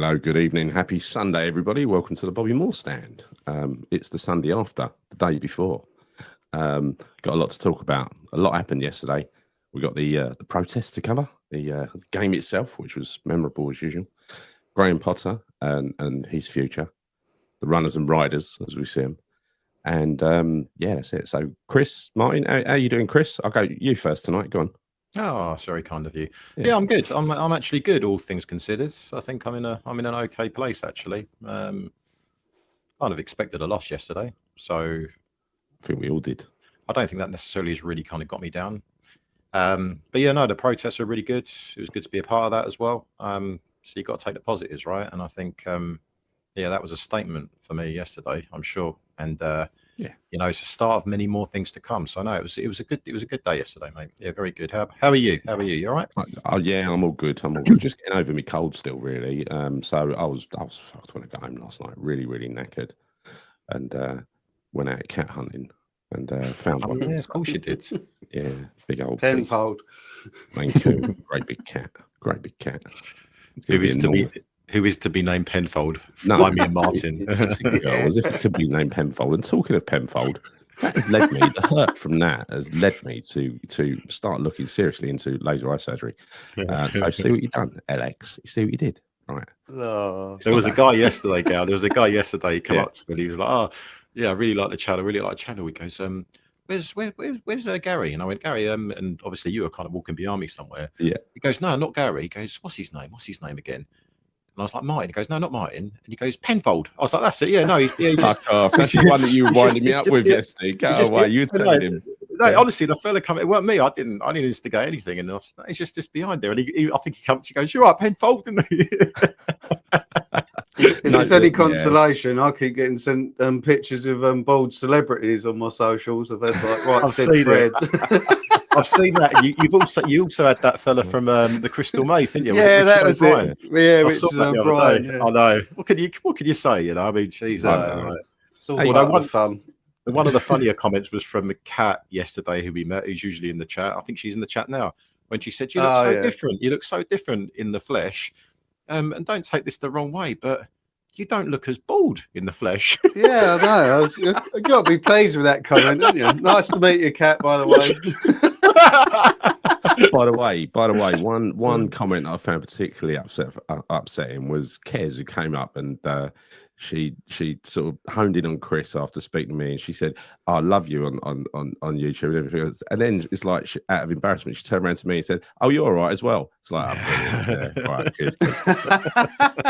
Hello, good evening. Happy Sunday, everybody. Welcome to the Bobby Moore stand. It's the Sunday after, the day before. Got a lot to talk about. A lot happened yesterday. We got the protest to cover, the game itself, which was memorable as usual. Graham Potter and his future, the runners and riders, as we see them. And yeah, that's it. So, Chris, Martyn, how are you doing, Chris? I'll go you first tonight. Go on. Oh, that's very kind of you. Yeah, I'm good. I'm actually good, all things considered. I think I'm in an okay place actually. Kind of expected a loss yesterday, so I think we all did. I don't think that necessarily has really kind of got me down. But yeah, no, the protests are really good. It was good to be a part of that as well. So you got to take the positives, right? And I think yeah, that was a statement for me yesterday, I'm sure. And yeah, you know, it's the start of many more things to come. So no, it was a good day yesterday, mate. Yeah, very good. How are you? How are you? You all right? Oh yeah, I'm all good. I'm all good. Just getting over me cold still, really. So I was fucked when I got home last night. Really, really knackered, and went out cat hunting and found one. Yeah, of course you did. Yeah, big old Penfold. Maine Coon, great big cat. Who is to be named Penfold No, by me and Martyn? It's a girl, as if it could be named Penfold. And talking of Penfold, that has led me. The hurt from that has led me to start looking seriously into laser eye surgery. So see what you've done, LX. You see what you did, right? Oh, There was a guy yesterday, Gal. There was a guy yesterday. He came up to me. And he was like, "Oh, yeah, I really like the channel. Really like the channel." He goes, "Where's Gary?" And I went, "Gary." And obviously you were kind of walking behind me somewhere. Yeah. He goes, "No, not Gary." He goes, "What's his name? What's his name again?" And I was like, "Martyn." He goes, "No, not Martyn." And he goes, "Penfold." I was like, "That's it. Yeah, no, he's just, Fuck off. That's the one that you were winding me up with yesterday. Go away. You telling him. No, honestly, the fella come. It weren't me. I didn't instigate anything, and he's just behind there. And I think he comes. He goes, "You're right, Penfold." Didn't he? if there's any consolation, I keep getting sent pictures of bald celebrities on my socials. I've had like right I've said seen Fred. I've seen that. You also had that fella from the Crystal Maze, didn't you? Yeah, that was Brian? it. Yeah, I saw that the other Brian. day. Yeah. I know. What can you say? You know, I mean, geez, It's all about the fun. One of the funnier comments was from the cat yesterday who we met, who's usually in the chat. I think she's in the chat now. When she said, "You look so different. You look so different in the flesh." And don't take this the wrong way, but you don't look as bald in the flesh. Yeah, I know. I got to be pleased with that comment, haven't you? Nice to meet you, Cat, by the way. By the way, one comment I found particularly upsetting was Kez, who came up and she sort of honed in on Chris after speaking to me, and she said, "I love you on YouTube and everything else." And then it's like out of embarrassment, she turned around to me and said, "Oh, you're all right as well." It's like, oh, brilliant. Yeah, right, cheers,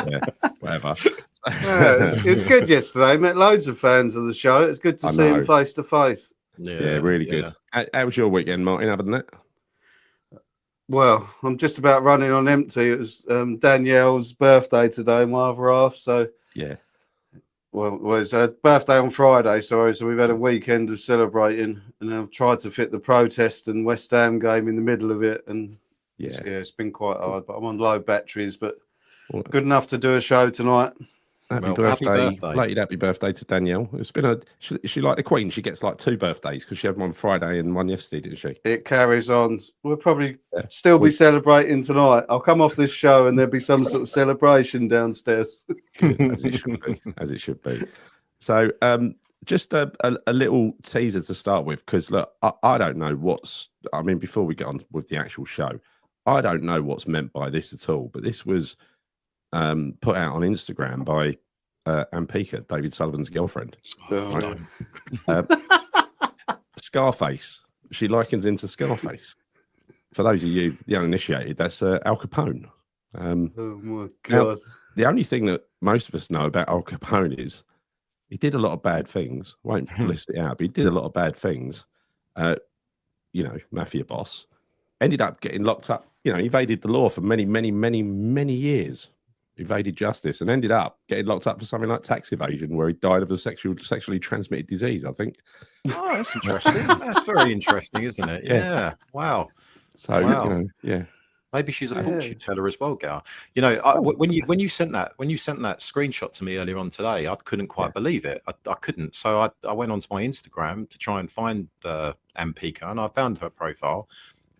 yeah, whatever. It's good yesterday. Met loads of fans of the show. It's good to see them face to face. Yeah, really good. How was your weekend, Martyn, other than that? Well, I'm just about running on empty. It was Danielle's birthday today, my other half. So yeah. Well, it was her birthday on Friday, sorry. So we've had a weekend of celebrating, and I've tried to fit the protest and West Ham game in the middle of it. And it's been quite hard, but I'm on low batteries, but good enough to do a show tonight. Happy birthday. Happy birthday to Danielle. It's been she like the Queen. She gets like 2 birthdays because she had one Friday and one yesterday, didn't she? It carries on. We'll probably still be celebrating tonight. I'll come off this show and there'll be some sort of celebration downstairs. Good, as it should be. As it should be. So just a little teaser to start with, because look, I don't know before we get on with the actual show, I don't know what's meant by this at all, but this was put out on Instagram by Ampika, David Sullivan's girlfriend. Oh, right? Scarface. She likens him to Scarface. For those of you the uninitiated, that's Al Capone. oh my God. Now, the only thing that most of us know about Al Capone is he did a lot of bad things. I won't list it out, but he did a lot of bad things. Mafia boss. Ended up getting locked up. Evaded the law for many, many, many, many years. Evaded justice and ended up getting locked up for something like tax evasion, where he died of a sexually transmitted disease, I think. Oh, that's interesting. That's very interesting, isn't it? Yeah. Wow. So maybe she's a fortune teller as well, Gal. When you sent that screenshot to me earlier on today, I couldn't quite believe it. I couldn't. So I went onto my Instagram to try and find Ampika, and I found her profile,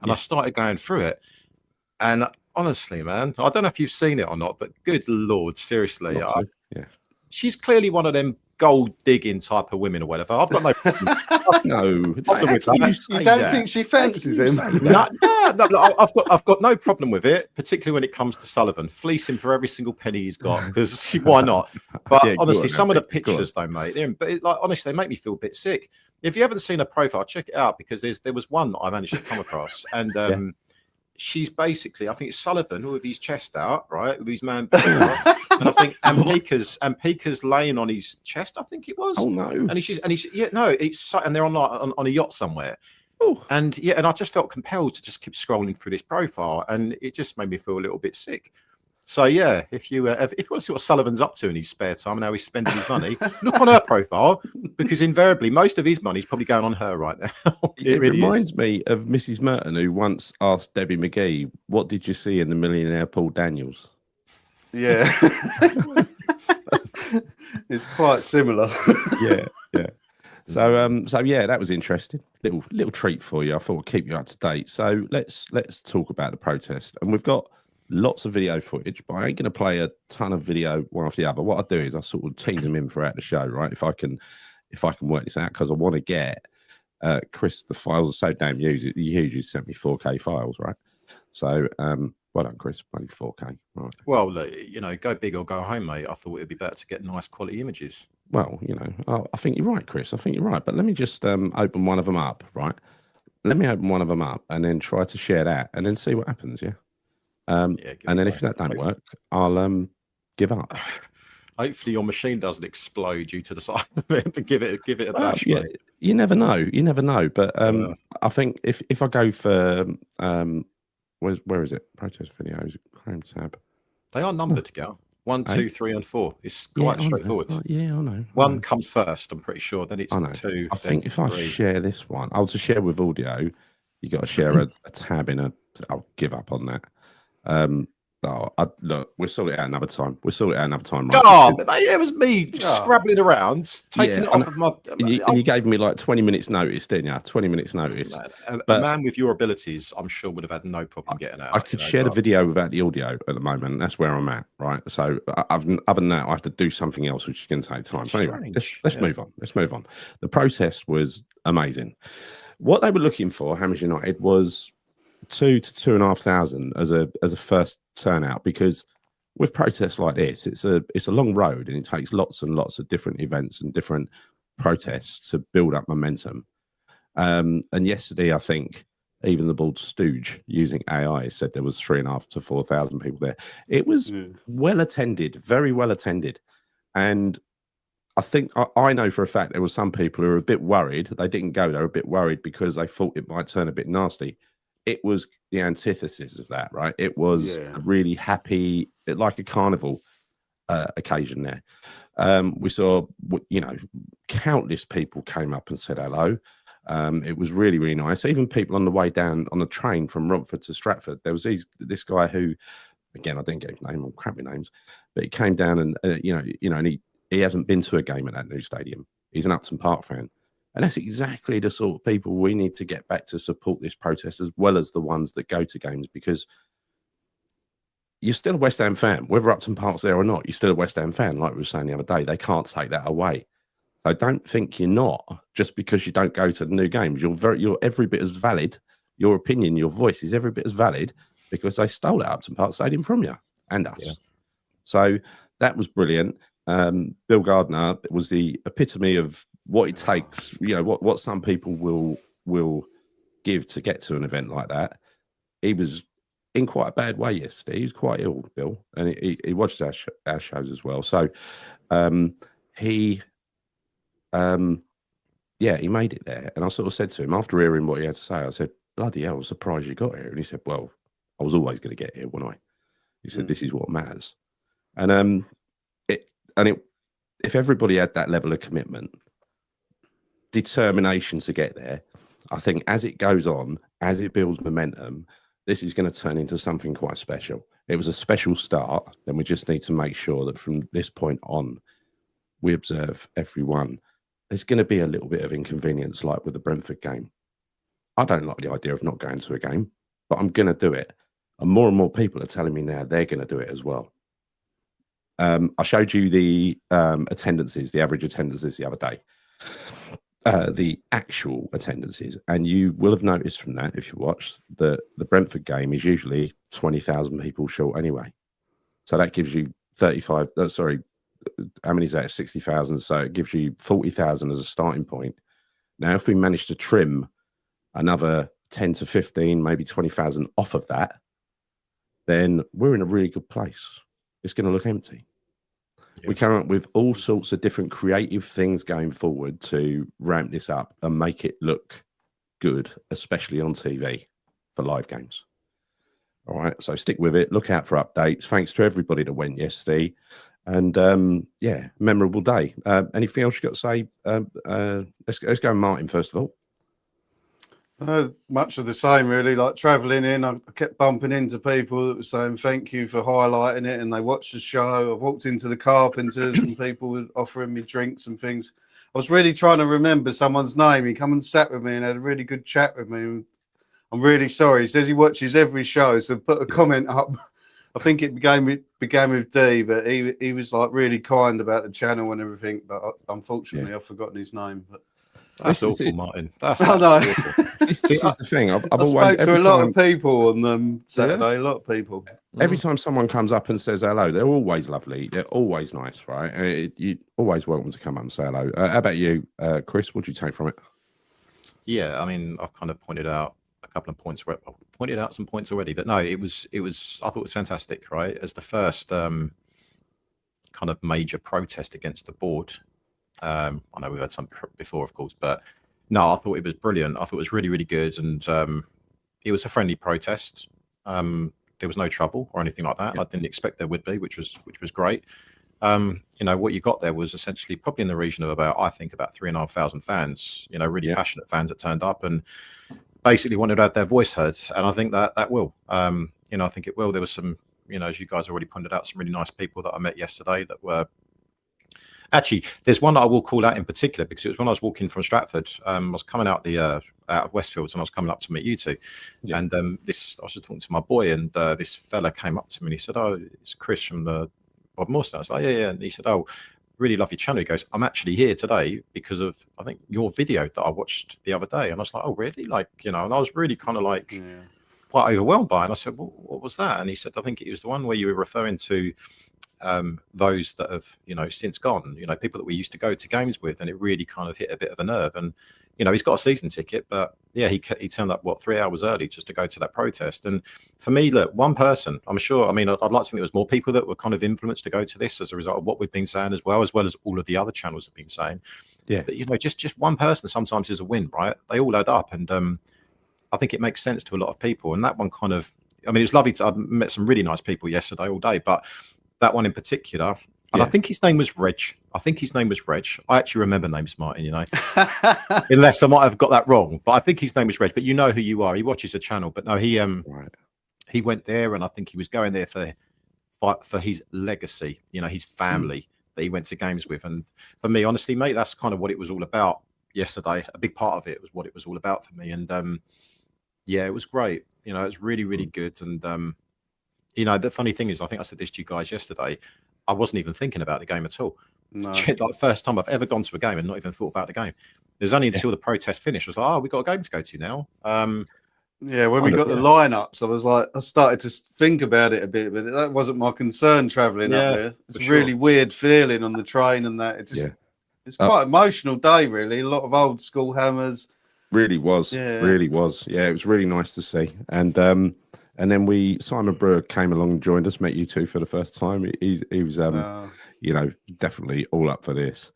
and I started going through it, and honestly, man, I don't know if you've seen it or not, but good Lord, seriously. Not to, yeah. She's clearly one of them gold digging type of women or whatever. I've got no No, problem with that. You don't think she fancies him? No, look, I've got no problem with it, particularly when it comes to Sullivan. Fleece him for every single penny he's got, because why not? But Yeah, honestly, some of the Vic, go on. pictures though, mate, like honestly, they make me feel a bit sick. If you haven't seen her profile, check it out, because there was one that I managed to come across, and she's basically, I think it's Sullivan with his chest out, right, with his man, and I think Pika's laying on his chest, I think it was. Oh no! And he's and they're on a yacht somewhere. Oh. And I just felt compelled to just keep scrolling through this profile, and it just made me feel a little bit sick. So yeah, if you want to see what Sullivan's up to in his spare time and how he's spending his money, look on her profile, because invariably most of his money's probably going on her right now. It really reminds me of Mrs. Merton, who once asked Debbie McGee, "What did you see in the millionaire Paul Daniels?" Yeah, it's quite similar. yeah. So yeah, that was interesting. Little treat for you. I thought I'd keep you up to date. So let's talk about the protest, and we've got lots of video footage, but I ain't going to play a ton of video one after the other. What I do is I sort of tease them in throughout the show, right? If I can work this out, because I want to get Chris. The files are so damn huge. You sent me 4K files, right? So well done, Chris. Bloody 4K. Right. Well, go big or go home, mate. I thought it'd be better to get nice quality images. Well, I think you're right, Chris. I think you're right. But let me just open one of them up, right? Let me open one of them up and then try to share that and then see what happens, yeah? And then if that don't work, I'll give up. Hopefully your machine doesn't explode due to the size of it, but give it a bash. Yeah, mate. You never know. But I think if I go for where is it? Protest videos, Chrome tab. They are numbered, Gal. 1, 2, 3, and 4. It's quite straightforward. I know. One comes first, I'm pretty sure. Then it's 2. I think if I share this one, to share with audio, you got to share a tab in a. I'll give up on that. Look, we'll sort it out another time. Right? Oh, it was me scrabbling around, taking it off of my. And you gave me like 20 minutes notice, didn't you? 20 minutes notice. A man with your abilities, I'm sure, would have had no problem getting out. I could share the video without the audio at the moment. That's where I'm at, right? So, other than that, I have to do something else, which is going to take time. So anyway, let's move on. Let's move on. The protest was amazing. What they were looking for, Hammers United, was 2,000 to 2,500 as a first turnout, because with protests like this, it's a long road, and it takes lots and lots of different events and different protests to build up momentum. And yesterday, I think even the Bald Stooge using AI said there was 3,500 to 4,000 people there. It was well attended, very well attended, and I think I know for a fact there were some people who were a bit worried. They didn't go. They were a bit worried because they thought it might turn a bit nasty. It was the antithesis of that, right? It was a really happy, like a carnival occasion there. We saw, countless people came up and said hello. It was really, really nice. Even people on the way down on the train from Romford to Stratford, there was this guy who, again, I didn't get his name, I'm crappy names, but he came down and, and he hasn't been to a game at that new stadium. He's an Upton Park fan. And that's exactly the sort of people we need to get back to support this protest, as well as the ones that go to games, because you're still a West Ham fan, whether Upton Park's there or not. You're still a West Ham fan, like we were saying the other day. They can't take that away. So don't think you're not just because you don't go to the new games. You're every bit as valid. Your opinion, your voice is every bit as valid, because they stole that Upton Park Stadium from you and us. Yeah. So that was brilliant. Bill Gardner was the epitome of what it takes, what some people will give to get to an event like that. He was in quite a bad way yesterday. He was quite ill, Bill, and he watched our shows as well. So he made it there. And I sort of said to him, after hearing what he had to say, I said, bloody hell, I'm surprised you got here. And he said, well, I was always going to get here, wasn't I? He said, this is what matters. And if everybody had that level of commitment, determination to get there, I think as it goes on, as it builds momentum, this is going to turn into something quite special. It was a special start. Then we just need to make sure that from this point on, we observe everyone. There's going to be a little bit of inconvenience, like with the Brentford game. I don't like the idea of not going to a game, but I'm going to do it. and more people are telling me now they're going to do it as well. I showed you the attendances, the average attendances the other day, the actual attendances, and you will have noticed from that, if you watched, that the Brentford game is usually 20,000 people short anyway. So that gives you 35. Sorry, how many is that? 60,000. So it gives you 40,000 as a starting point. Now, if we manage to trim another 10 to 15, maybe 20,000 off of that, then we're in a really good place. It's going to look empty. Yeah. We come up with all sorts of different creative things going forward to ramp this up and make it look good, especially on TV for live games. All right, so stick with it. Look out for updates. Thanks to everybody that went yesterday. And yeah, memorable day. Anything else you got to say? Let's go Martyn first of all. Much of the same, really. Like travelling in, I kept bumping into people that were saying thank you for highlighting it, and they watched the show. I walked into the Carpenters and people were offering me drinks and things. I was really trying to remember someone's name. He come and sat with me and had a really good chat with me. I'm really sorry. He says he watches every show, so put a comment up. I think it began with D, but he was like really kind about the channel and everything. But unfortunately, I've forgotten his name. But that's awful, Martyn. That's awful. This is the thing. I've always spoke to a lot of people on Saturday. A lot of people. Every time someone comes up and says hello, they're always lovely. They're always nice, right? You're always welcome to come up and say hello. How about you, Chris? What do you take from it? Yeah, I mean, I've kind of pointed out a couple of points. I've pointed out some points already, but no, it was. I thought it was fantastic, right? As the first kind of major protest against the board. I know we've had some before, of course, but no, I thought it was brilliant. I thought it was really, really good, and it was a friendly protest. There was no trouble or anything like that. I didn't expect there would be, which was great. You know, what you got there was essentially probably in the region of about 3,500 fans. You know, really passionate fans that turned up and basically wanted to have their voice heard, and I think that will. You know, I think it will. There was some, you know, as you guys already pointed out, some really nice people that I met yesterday that were. Actually, there's one that I will call out in particular because it was when I was walking from Stratford. I was coming out out of Westfields and I was coming up to meet you two. Yeah. And I was just talking to my boy, and this fella came up to me and he said, "Oh, it's Chris from the Bob Morstan." I was like, "Yeah." And he said, "Oh, really love your channel." He goes, "I'm actually here today because of, I think, your video that I watched the other day." And I was like, "Oh, really?" Like, you know, and I was really kind of like quite overwhelmed by it. And I said, "Well, what was that?" And he said, "I think it was the one where you were referring to those that have, you know, since gone, you know, people that we used to go to games with," and it really kind of hit a bit of a nerve. And, you know, he's got a season ticket, but yeah, he turned up 3 hours early just to go to that protest. And for me, look, one person, I'm sure, I mean, I'd like to think there was more people that were kind of influenced to go to this as a result of what we've been saying, as well as all of the other channels have been saying. Yeah, but you know, just one person sometimes is a win, right? They all add up, and I think it makes sense to a lot of people. And that one kind of, I mean, it's lovely. I met some really nice people yesterday all day, but that one in particular, and I think his name was Reg. I actually remember names, Martyn, you know, unless I might have got that wrong, but I think his name was Reg. But you know who you are. He watches the channel, but no, he went there, and I think he was going there for his legacy, you know, his family that he went to games with. And for me, honestly, mate, that's kind of what it was all about yesterday. A big part of it was what it was all about for me. And yeah, it was great. You know, it was really, really good. And you know, the funny thing is, I think I said this to you guys yesterday, I wasn't even thinking about the game at all. No. Like the first time I've ever gone to a game and not even thought about the game. There's only until the protest finished, I was like, oh, we've got a game to go to now. Yeah, when we got the lineups, I was like, I started to think about it a bit, but that wasn't my concern traveling up there. It's a really weird feeling on the train and that. It just, it's quite an emotional day, really. A lot of old school hammers. Really was. Really was. Yeah, it was really nice to see. And then Simon Brewer came along and joined us, met you two for the first time. He was, you know, definitely all up for this.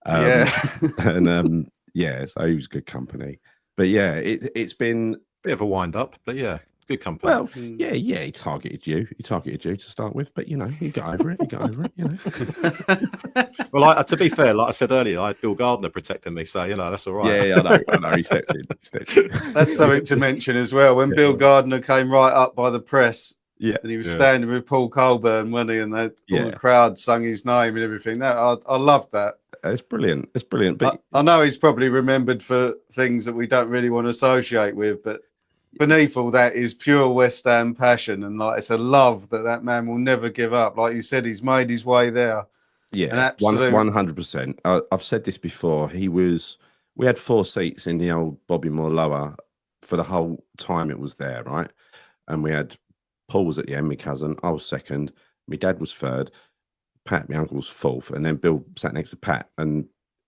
And so he was good company. But yeah, it's been a bit of a wind up, but yeah, good company. Well, he targeted you. He targeted you to start with, but you know, you got over it. You know. Well, to be fair, like I said earlier, I had Bill Gardner protecting me, so you know that's all right. Yeah, I know. He stepped in. That's something to mention as well. When Bill Gardner came right up by the press, and he was standing with Paul Colburn, wasn't he? And all the crowd sung his name and everything. I loved that. It's brilliant. It's brilliant. But I know he's probably remembered for things that we don't really want to associate with, but beneath all that is pure West Ham passion, and like it's a love that man will never give up. Like you said, he's made his way there. An Yeah, absolute 100%. I've said this before. We had 4 seats in the old Bobby Moore lower for the whole time it was there, right? And we had Paul was at the end, my cousin. I was second. My dad was third. Pat, my uncle, was fourth, and then Bill sat next to Pat, and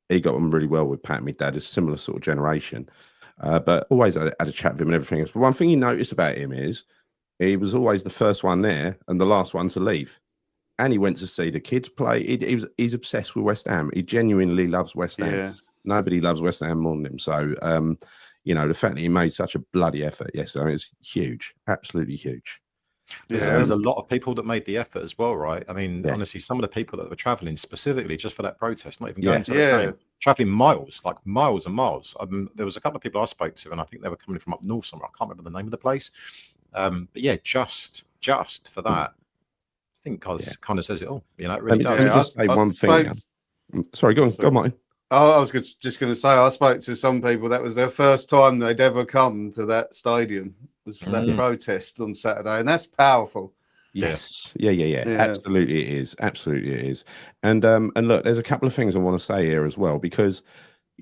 he got on really well with Pat. My dad is a similar sort of generation, but always had a chat with him and everything else. But one thing you notice about him is he was always the first one there and the last one to leave. And he went to see the kids play. He's obsessed with West Ham. He genuinely loves West Ham. Yeah. Nobody loves West Ham more than him. So, the fact that he made such a bloody effort yesterday is huge, absolutely huge. There's a lot of people that made the effort as well, right? I mean, honestly, some of the people that were traveling specifically just for that protest, not even going to the game, traveling miles, like miles and miles. There was a couple of people I spoke to, and I think they were coming from up north somewhere. I can't remember the name of the place. But yeah, just for that. I think kind of says it all. It really does. Let me just say one thing. Sorry, go on, Martyn. Oh, I was just going to say, I spoke to some people that was their first time they'd ever come to that stadium. Was for that protest on Saturday, and that's powerful. Yes, yeah. Absolutely, it is. Absolutely, it is. And look, there's a couple of things I want to say here as well, because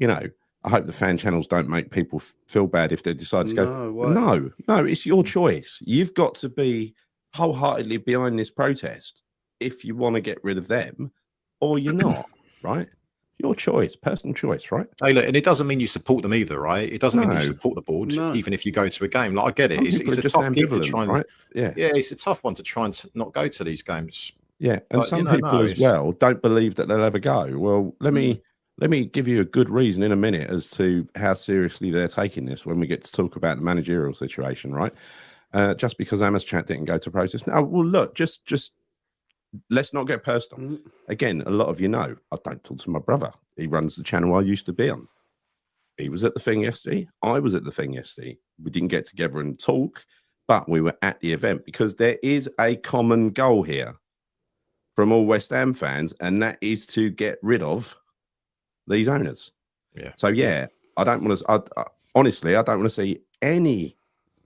I hope the fan channels don't make people feel bad if they decide to go. No, it's your choice. You've got to be wholeheartedly behind this protest if you want to get rid of them, or you're not, right? Your choice, personal choice, right? Hey, look, and it doesn't mean you support them either, right? It doesn't mean you support the board, even if you go to a game. Like, I get it. It's a tough gig to try and, right? Yeah, it's a tough one to try and not go to these games. Yeah, and but, some people as well don't believe that they'll ever go. Well, let me give you a good reason in a minute as to how seriously they're taking this when we get to talk about the managerial situation, right? Just because Amos Chat didn't go to protest. Now, well, look, just let's not get personal. Again, a lot of I don't talk to my brother. He runs the channel I used to be on. He was at the thing yesterday. I was at the thing yesterday. We didn't get together and talk, but we were at the event because there is a common goal here from all West Ham fans, and that is to get rid of these owners. Yeah. So, I don't want to, honestly, I don't want to see any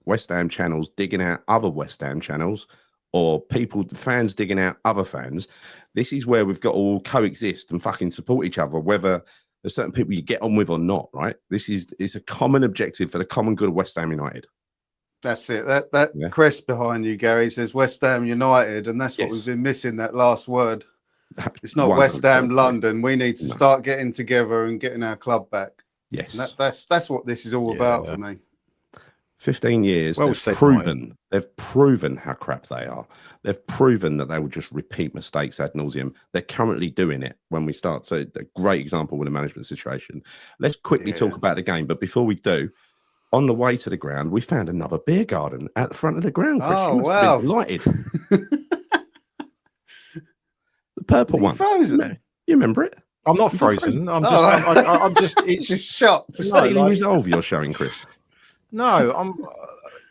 West Ham channels digging out other West Ham channels, or fans digging out other fans. This is where we've got to all coexist and fucking support each other, whether there's certain people you get on with or not, right? It's a common objective for the common good of West Ham United. That's it. That crest behind you, Gary, says West Ham United, and that's what we've been missing, that last word. It's not West Ham London. We need to start getting together and getting our club back. Yes. That's what this is all about for me. 15 years, they've proven how crap they are. They've proven that they will just repeat mistakes ad nauseum. They're currently doing it when we start. So a great example with the management situation. Let's quickly talk about the game. But before we do, on the way to the ground, we found another beer garden at the front of the ground. Chris. Oh, wow. Delighted. The purple one. Frozen? You remember it? I'm not frozen. I'm just it's just shocked. It's daily resolve you're showing, Chris. No,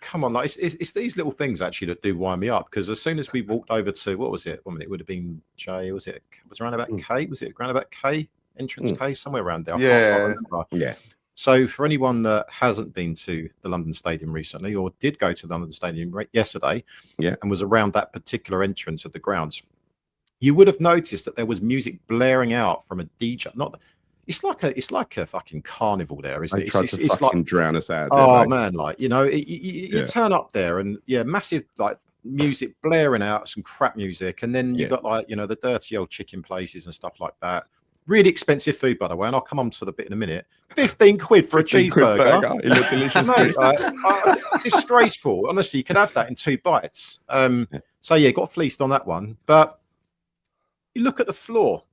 come on, like it's these little things actually that do wind me up, because as soon as we walked over to, what was it? It would have been J. Was it around about K? Was it around about K? Entrance K, somewhere around there. I can't remember. Yeah. So for anyone that hasn't been to the London Stadium recently, or did go to the London Stadium yesterday, and was around that particular entrance of the grounds, you would have noticed that there was music blaring out from a DJ. It's like a fucking carnival there, isn't it? It's like drown us out. Oh man, like you turn up there and massive like music blaring out, some crap music, and then you got like the dirty old chicken places and stuff like that. Really expensive food, by the way, and I'll come on to the bit in a minute. 15 quid for a cheeseburger. It looked delicious. Disgraceful. Honestly, you could have that in 2 bites. So got fleeced on that one. But you look at the floor,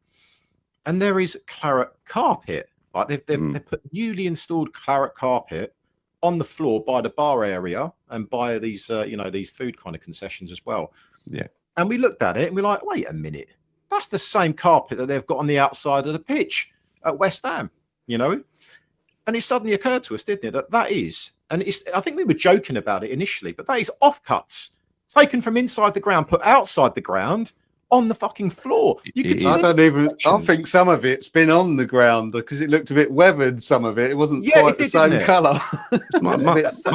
and there is claret carpet. Like they've put newly installed claret carpet on the floor by the bar area and by these these food kind of concessions as well. Yeah. And we looked at it and we're like, wait a minute, that's the same carpet that they've got on the outside of the pitch at West Ham, And it suddenly occurred to us, didn't it, that is, and I think we were joking about it initially, but that is offcuts taken from inside the ground, put outside the ground on the fucking floor. You could see. I think some of it's been on the ground because it looked a bit weathered. Some of it wasn't quite the same colour. My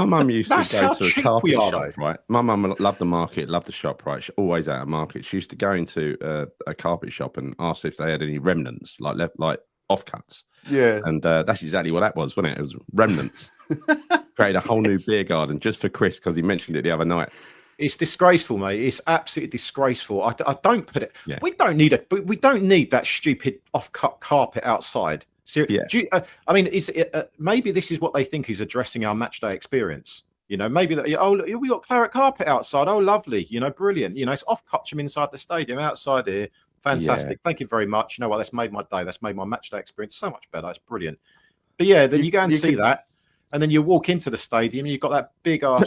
mum used to go to a carpet shop, though. right? My mum loved the market, loved the shop, right? She always out of market. She used to go into a carpet shop and ask if they had any remnants, like offcuts. Yeah, and that's exactly what that was, wasn't it? It was remnants. Created a whole new beer garden just for Chris because he mentioned it the other night. It's disgraceful, mate. It's absolutely disgraceful. I don't put it. Yeah. We don't need that stupid off-cut carpet outside. Seriously. Yeah. I mean, maybe this is what they think is addressing our match day experience. You know, maybe that. Oh, we got claret carpet outside. Oh, lovely. You know, brilliant. You know, it's off-cut from inside the stadium, outside here. Fantastic. Yeah. Thank you very much. You know what? That's made my day. That's made my match day experience so much better. It's brilliant. But yeah, then you go and see that, and then you walk into the stadium and you've got that big ass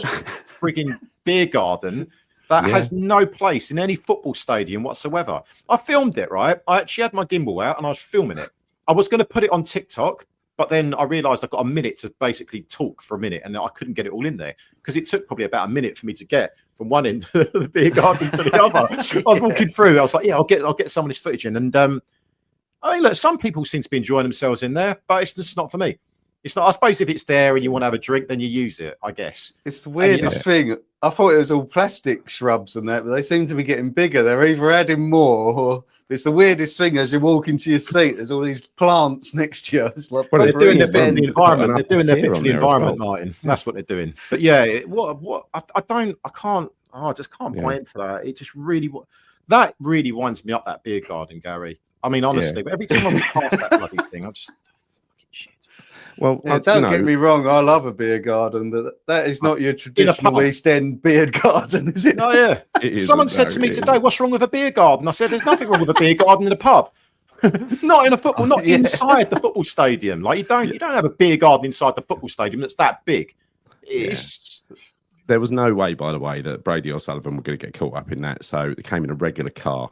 frigging beer garden that has no place in any football stadium whatsoever. I filmed it, right? I actually had my gimbal out and I was filming it. I was going to put it on TikTok, but then I realized I've got a minute to basically talk for a minute and I couldn't get it all in there because it took probably about a minute for me to get from one end of the beer garden to the other. I was walking through. I was like, yeah, I'll get some of this footage in. And I mean, look, some people seem to be enjoying themselves in there, but it's just not for me. It's not. I suppose if it's there and you want to have a drink, then you use it, I guess. It's the weirdest thing. I thought it was all plastic shrubs and that, but they seem to be getting bigger. They're either adding more or it's the weirdest thing as you walk into your seat. There's all these plants next to you. It's like they're doing their bit in the environment. They're doing their bit for the environment, Martyn. That's what they're doing. But yeah, I just can't buy into that. It just really winds me up, that beer garden, Gary. I mean, honestly, every time we pass that bloody thing, I just fucking shit. Well, don't get me wrong. I love a beer garden, but that is not your traditional East End beer garden, is it? Oh yeah. Someone said to me today, "What's wrong with a beer garden?" I said, "There's nothing wrong with a beer garden in a pub, not in a football, not inside the football stadium. Like you don't have a beer garden inside the football stadium that's that big." There was no way, by the way, that Brady or Sullivan were going to get caught up in that. So they came in a regular car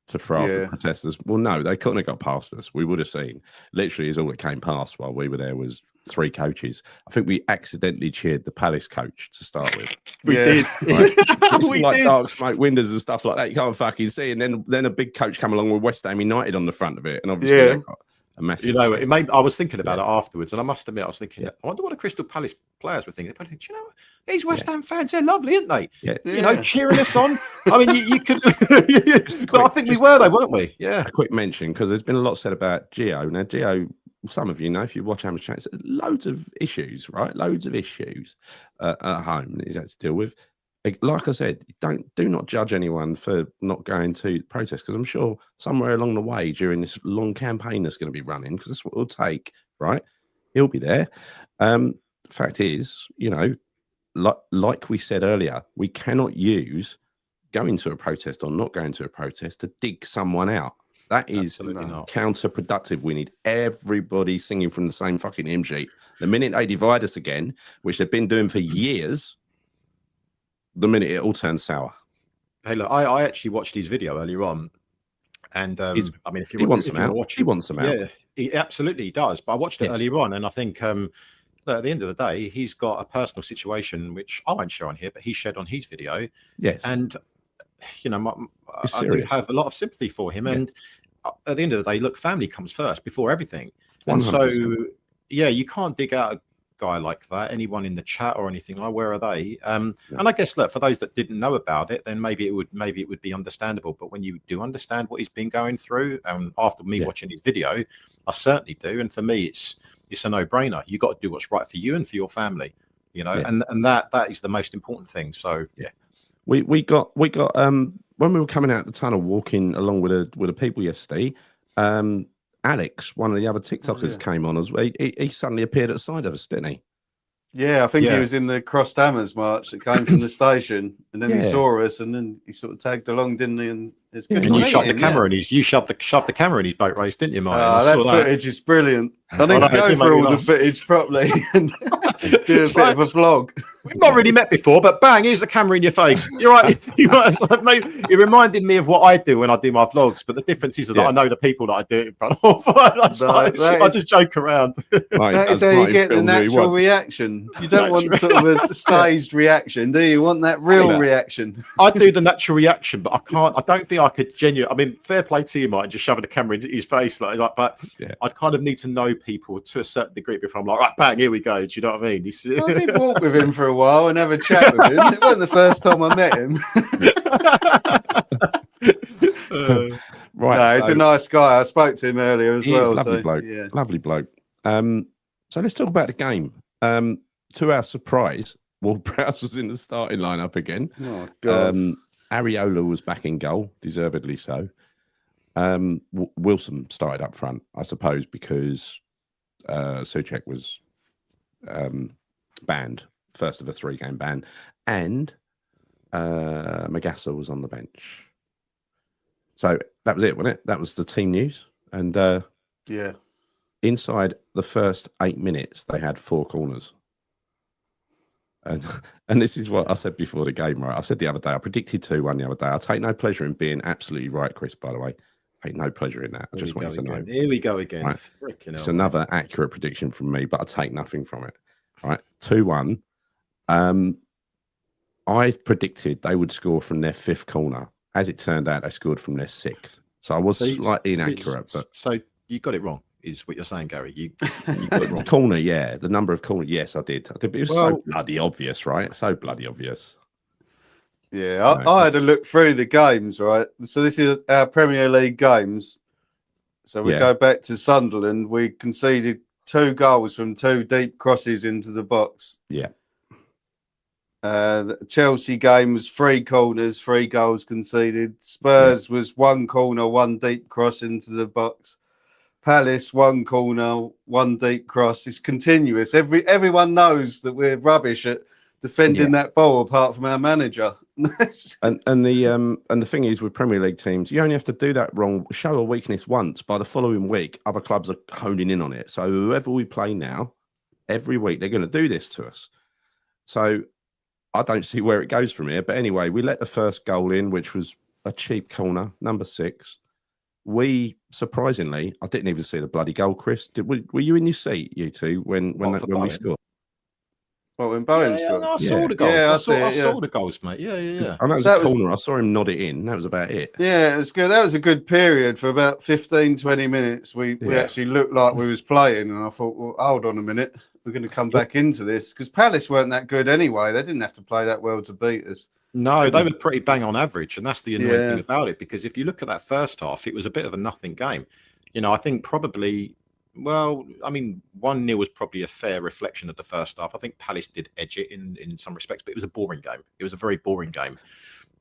to throw off the protesters. Well, no, they couldn't have got past us. We would have seen. Literally, is all that came past while we were there was 3 coaches. I think we accidentally cheered the Palace coach to start with. We did. Right? We did. Dark smoke windows and stuff like that. You can't fucking see. And then a big coach come along with West Ham United on the front of it, and obviously they got a massive. You know, I was thinking about it afterwards, and I must admit, I was thinking, I wonder what the Crystal Palace players were thinking. They think, you know, these West Ham fans, they're lovely, aren't they? Yeah. You know, cheering us on. I mean, you could. I think we were, though, weren't we? Yeah. A quick mention, because there's been a lot said about Gio. Now, Gio, some of you know, if you watch Amateur Chats, loads of issues, right? Loads of issues at home that he's had to deal with. Like I said, do not judge anyone for not going to protest, because I'm sure somewhere along the way during this long campaign that's going to be running, because that's what it'll take, right? He'll be there. Fact is, you know, like we said earlier, we cannot use going to a protest or not going to a protest to dig someone out. That is counterproductive. We need everybody singing from the same fucking hymn sheet. The minute they divide us again, which they've been doing for years, the minute it all turns sour. Hey, look, I actually watched his video earlier on, and I mean, if you wants them out, he wants them out. Yeah, he absolutely does. But I watched it earlier on, and I think at the end of the day, he's got a personal situation which I won't share on here, but he shared on his video. Yes, and you know, I do have a lot of sympathy for him. And at the end of the day, look, family comes first before everything. 100%. And so, yeah, you can't dig out a guy like that. Anyone in the chat or anything like, where are they? And I guess, look, for those that didn't know about it, then maybe it would be understandable. But when you do understand what he's been going through, after me watching his video, I certainly do. And for me, it's a no-brainer. You got to do what's right for you and for your family, you know, and that is the most important thing. So we got when we were coming out the tunnel, walking along with the people yesterday, Alex, one of the other TikTokers, came on as well. He suddenly appeared at the side of us, didn't he? Yeah, I think he was in the Crossed Hammers march that came from the station, and then he saw us, and then he sort of tagged along, didn't he? And it's good. And you shoved the camera in his. You shoved the camera in his boat race, didn't you, Martyn? That footage is brilliant. I need to go through all the footage properly and do a bit of a vlog. We've not really met before, but bang, here's the camera in your face. You're right. It reminded me of what I do when I do my vlogs, but the difference is that I know the people that I do it in front of. I just joke around. That is how you get the natural reaction. You don't want sort of a staged reaction, do you? You want that real reaction. I do the natural reaction, but I don't think I could genuinely. I mean, fair play to you, Martyn, just shoving the camera into his face like. But I'd kind of need to know people to a certain degree before I'm like, right, bang, here we go. Do you know what I mean? I did walk with him for a while and have a chat with him. It wasn't the first time I met him. Right, no, he's a nice guy. I spoke to him earlier as well. Lovely bloke. Yeah. Lovely bloke. So let's talk about the game. To our surprise, Ward Prowse was in the starting lineup again. Oh God. Areola was back in goal, deservedly so. Wilson started up front, I suppose, because Souček was banned, first of a 3-game ban, and Magassa was on the bench. So that was it, wasn't it? That was the team news. And inside the first 8 minutes, they had 4 corners. And this is what I said before the game, right? I said the other day, I predicted 2-1 the other day. I take no pleasure in being absolutely right, Chris, by the way. I take no pleasure in that. I just want you to know. Here we go again. Right? It's another accurate prediction from me, but I take nothing from it. All right, 2-1. I predicted they would score from their 5th corner. As it turned out, they scored from their 6th. So I was slightly inaccurate. But so you got it wrong, is what you're saying, Gary. You got it wrong. Corner, yeah. The number of corners, yes, I did. But it was so bloody obvious, right? So bloody obvious. Yeah, I had a look through the games, right? So this is our Premier League games. So we go back to Sunderland. We conceded 2 goals from 2 deep crosses into the box. Yeah. The Chelsea game was 3 corners, 3 goals conceded. Spurs was 1 corner, 1 deep cross into the box. Palace 1 corner, 1 deep cross. It's continuous. Everyone knows that we're rubbish at defending that ball, apart from our manager. and the thing is, with Premier League teams, you only have to do that wrong, show a weakness once. By the following week, other clubs are honing in on it. So whoever we play now, every week they're going to do this to us. So I don't see where it goes from here. But anyway, we let the first goal in, which was a cheap corner, number 6. We surprisingly, I didn't even see the bloody goal, Chris. Were you in your seat, you two, when we scored? Well, when Bowen scored. I saw the goals. I saw the goals, mate. Yeah. I know it was a corner. I saw him nod it in. That was about it. Yeah, it was good. That was a good period for about 15, 20 minutes. We actually looked like we was playing, and I thought, well, hold on a minute. We're going to come back into this because Palace weren't that good anyway. They didn't have to play that well to beat us. No, they were pretty bang on average, and that's the annoying thing about it. Because if you look at that first half, it was a bit of a nothing game. I think probably. Well, I mean, 1-0 was probably a fair reflection of the first half. I think Palace did edge it in some respects, but it was a boring game. It was a very boring game.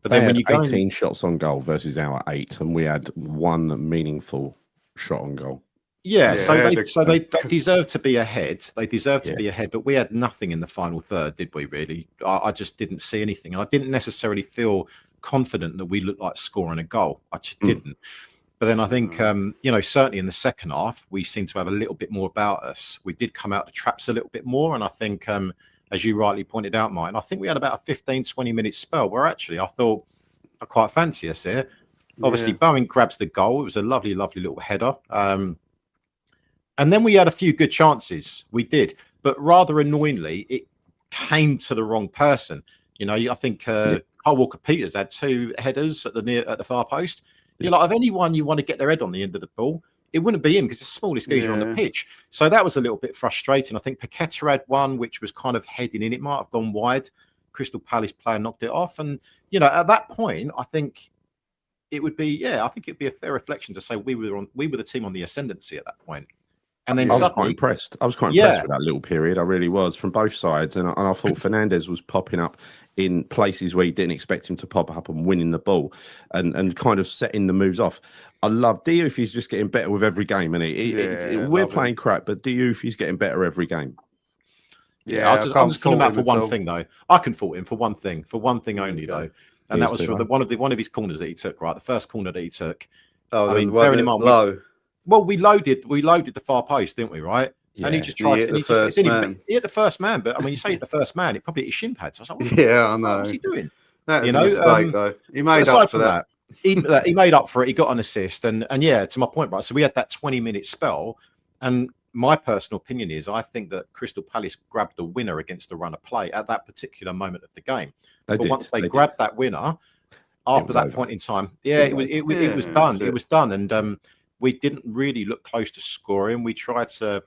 But then when you go 18 shots on goal versus our 8, and we had 1 meaningful shot on goal. Yeah, so they deserve to be ahead. They deserve to be ahead, but we had nothing in the final third, did we? Really, I just didn't see anything, and I didn't necessarily feel confident that we looked like scoring a goal. I just didn't. But then I think, certainly in the second half, we seemed to have a little bit more about us. We did come out the traps a little bit more. And I think, as you rightly pointed out, Martyn, I think we had about a 15, 20-minute spell where actually I thought I quite fancy us here. Obviously, Bowen grabs the goal. It was a lovely, lovely little header. And then we had a few good chances. We did. But rather annoyingly, it came to the wrong person. I think Kyle Walker-Peters had 2 headers at the far post. You're like, of anyone you want to get their head on the end of the ball, it wouldn't be him because it's the smallest geezer on the pitch. So that was a little bit frustrating. I think Paqueta had one which was kind of heading in. It might have gone wide. Crystal Palace player knocked it off. And, at that point, I think it would be, it'd be a fair reflection to say we were the team on the ascendancy at that point. And then I was quite impressed. I was quite impressed with that little period. I really was, from both sides. And I thought Fernandes was popping up in places where you didn't expect him to pop up and winning the ball and kind of setting the moves off. I love Diouf. He's just getting better with every game, and we're playing crap, but Diouf, he's getting better every game. Yeah, I'm just calling him out for one thing though. I can fault him for one thing only though, and that was for one of his corners that he took. Right, the first corner that he took. Oh, I mean, bearing in mind, low. Well, we loaded the far post, didn't we? Right. And he Yeah. just tried He to. hit And the he just first didn't even. man. He hit the first man, but I mean, you say hit the first man, it probably hit his shin pads. I was like, Yeah, I know. what's he doing? That was You a know, mistake, though. He made aside up for from that. he made up for it. He got an assist, and yeah, to my point, right. So we had that 20-minute spell, and my personal opinion is I think that Crystal Palace grabbed the winner against the run of play at that particular moment of the game. But once they grabbed that winner, after that point in time, it was done. It was done, and we didn't really look close to scoring. We tried to.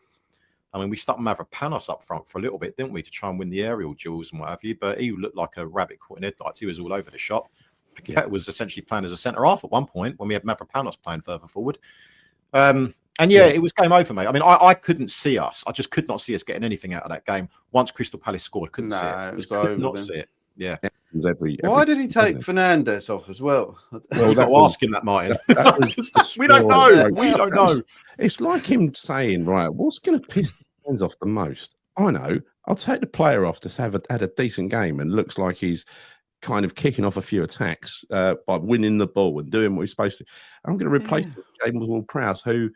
I mean, we stuck Mavropanos up front for a little bit, didn't we, to try and win the aerial duels and what have you? But he looked like a rabbit caught in headlights. He was all over the shop. Paquette was essentially playing as a centre half at one point when we had Mavropanos playing further forward. And it was game over, mate. I mean, I couldn't see us. I just could not see us getting anything out of that game. Once Crystal Palace scored, couldn't see it. It could not see it. Yeah. Why did he take Fernandes off as well? Well, you've got to ask him that, Martin. We don't know. We don't know. It's like him saying, right, what's going to piss fans off the most? I know. I'll take the player off to have had a decent game and looks like he's kind of kicking off a few attacks by winning the ball and doing what he's supposed to. I'm going to replace James Ward-Prowse, who,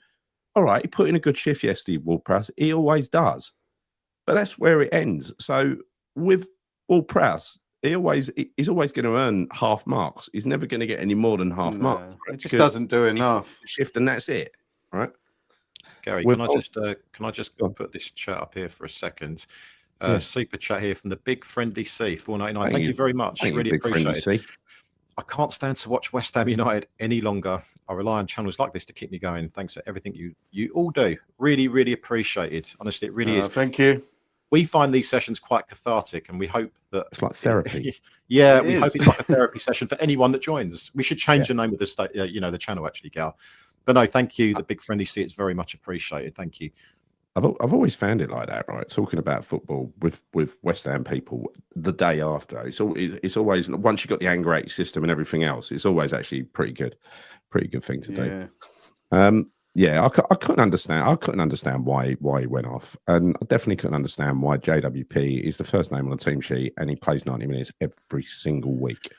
all right, he put in a good shift yesterday, Ward-Prowse. He always does. But that's where it ends. So with Ward-Prowse, he's always going to earn half marks. He's never going to get any more than half marks. Right? It just doesn't do enough. Shift and that's it, right? Gary, can I just put this chat up here for a second? Super chat here from the Big Friendly C, 499. Thank you very much. Really appreciate it. I can't stand to watch West Ham United any longer. I rely on channels like this to keep me going. Thanks for everything you all do. Really, really appreciate it. Honestly, it really is. Thank you. We find these sessions quite cathartic, and we hope that it's like therapy. We hope it's like a therapy session for anyone that joins. We should change the name of the channel actually, Gal. But no, thank you. The Big Friendly C, it's very much appreciated. Thank you. I've always found it like that, right? Talking about football with West Ham people the day after, it's always once you've got the anger out system and everything else, it's always actually pretty good thing to do. I couldn't understand why he went off, and I definitely couldn't understand why JWP is the first name on the team sheet and he plays 90 minutes every single week.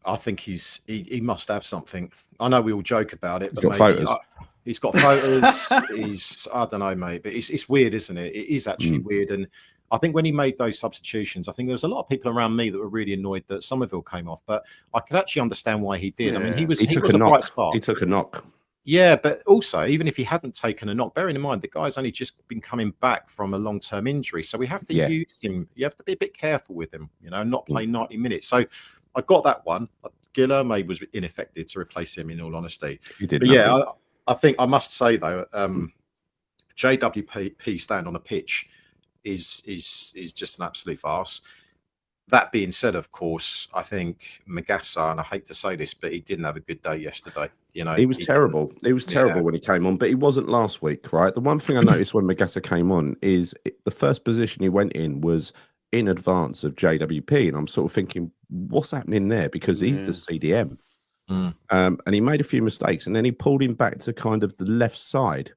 I think he must have something. I know we all joke about it, but he's got photos. He's got photos. I don't know, mate, but it's weird, isn't it? It is actually weird. And I think when he made those substitutions, I think there was a lot of people around me that were really annoyed that Somerville came off, but I could actually understand why he did. I mean, he was a bright spark. He took a knock. Yeah, but also, even if he hadn't taken a knock, bearing in mind the guy's only just been coming back from a long-term injury, so we have to use him. You have to be a bit careful with him, not play 90 minutes. So I got that one. Guilherme was ineffective to replace him, in all honesty. He did. But I think I must say though, JWP stand on the pitch is just an absolute farce. That being said, of course, I think Magassa, and I hate to say this, but he didn't have a good day yesterday. He was terrible. He was terrible when he came on, but he wasn't last week, right? The one thing I noticed when Magassa came on is the first position he went in was in advance of JWP, and I'm sort of thinking, what's happening there? Because he's the CDM. And he made a few mistakes, and then he pulled him back to kind of the left side.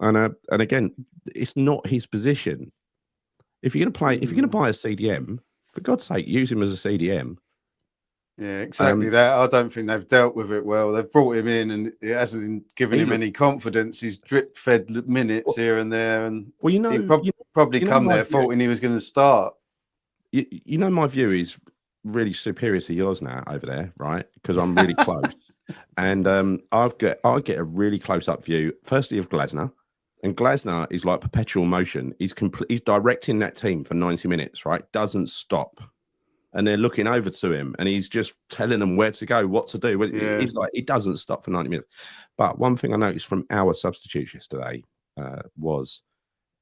And again, it's not his position. If you're going to buy a CDM, for God's sake, use him as a CDM. Yeah, exactly that. I don't think they've dealt with it well. They've brought him in, and it hasn't given him any confidence. He's drip-fed minutes here and there, and he probably come there thinking he was going to start. My view is really superior to yours now over there, right? Because I'm really close, and I get a really close-up view. Firstly, of Glasner, and Glasner is like perpetual motion. He's directing that team for 90 minutes, right? Doesn't stop. And they're looking over to him, and he's just telling them where to go, what to do. He's like, he doesn't stop for 90 minutes. But one thing I noticed from our substitutes yesterday was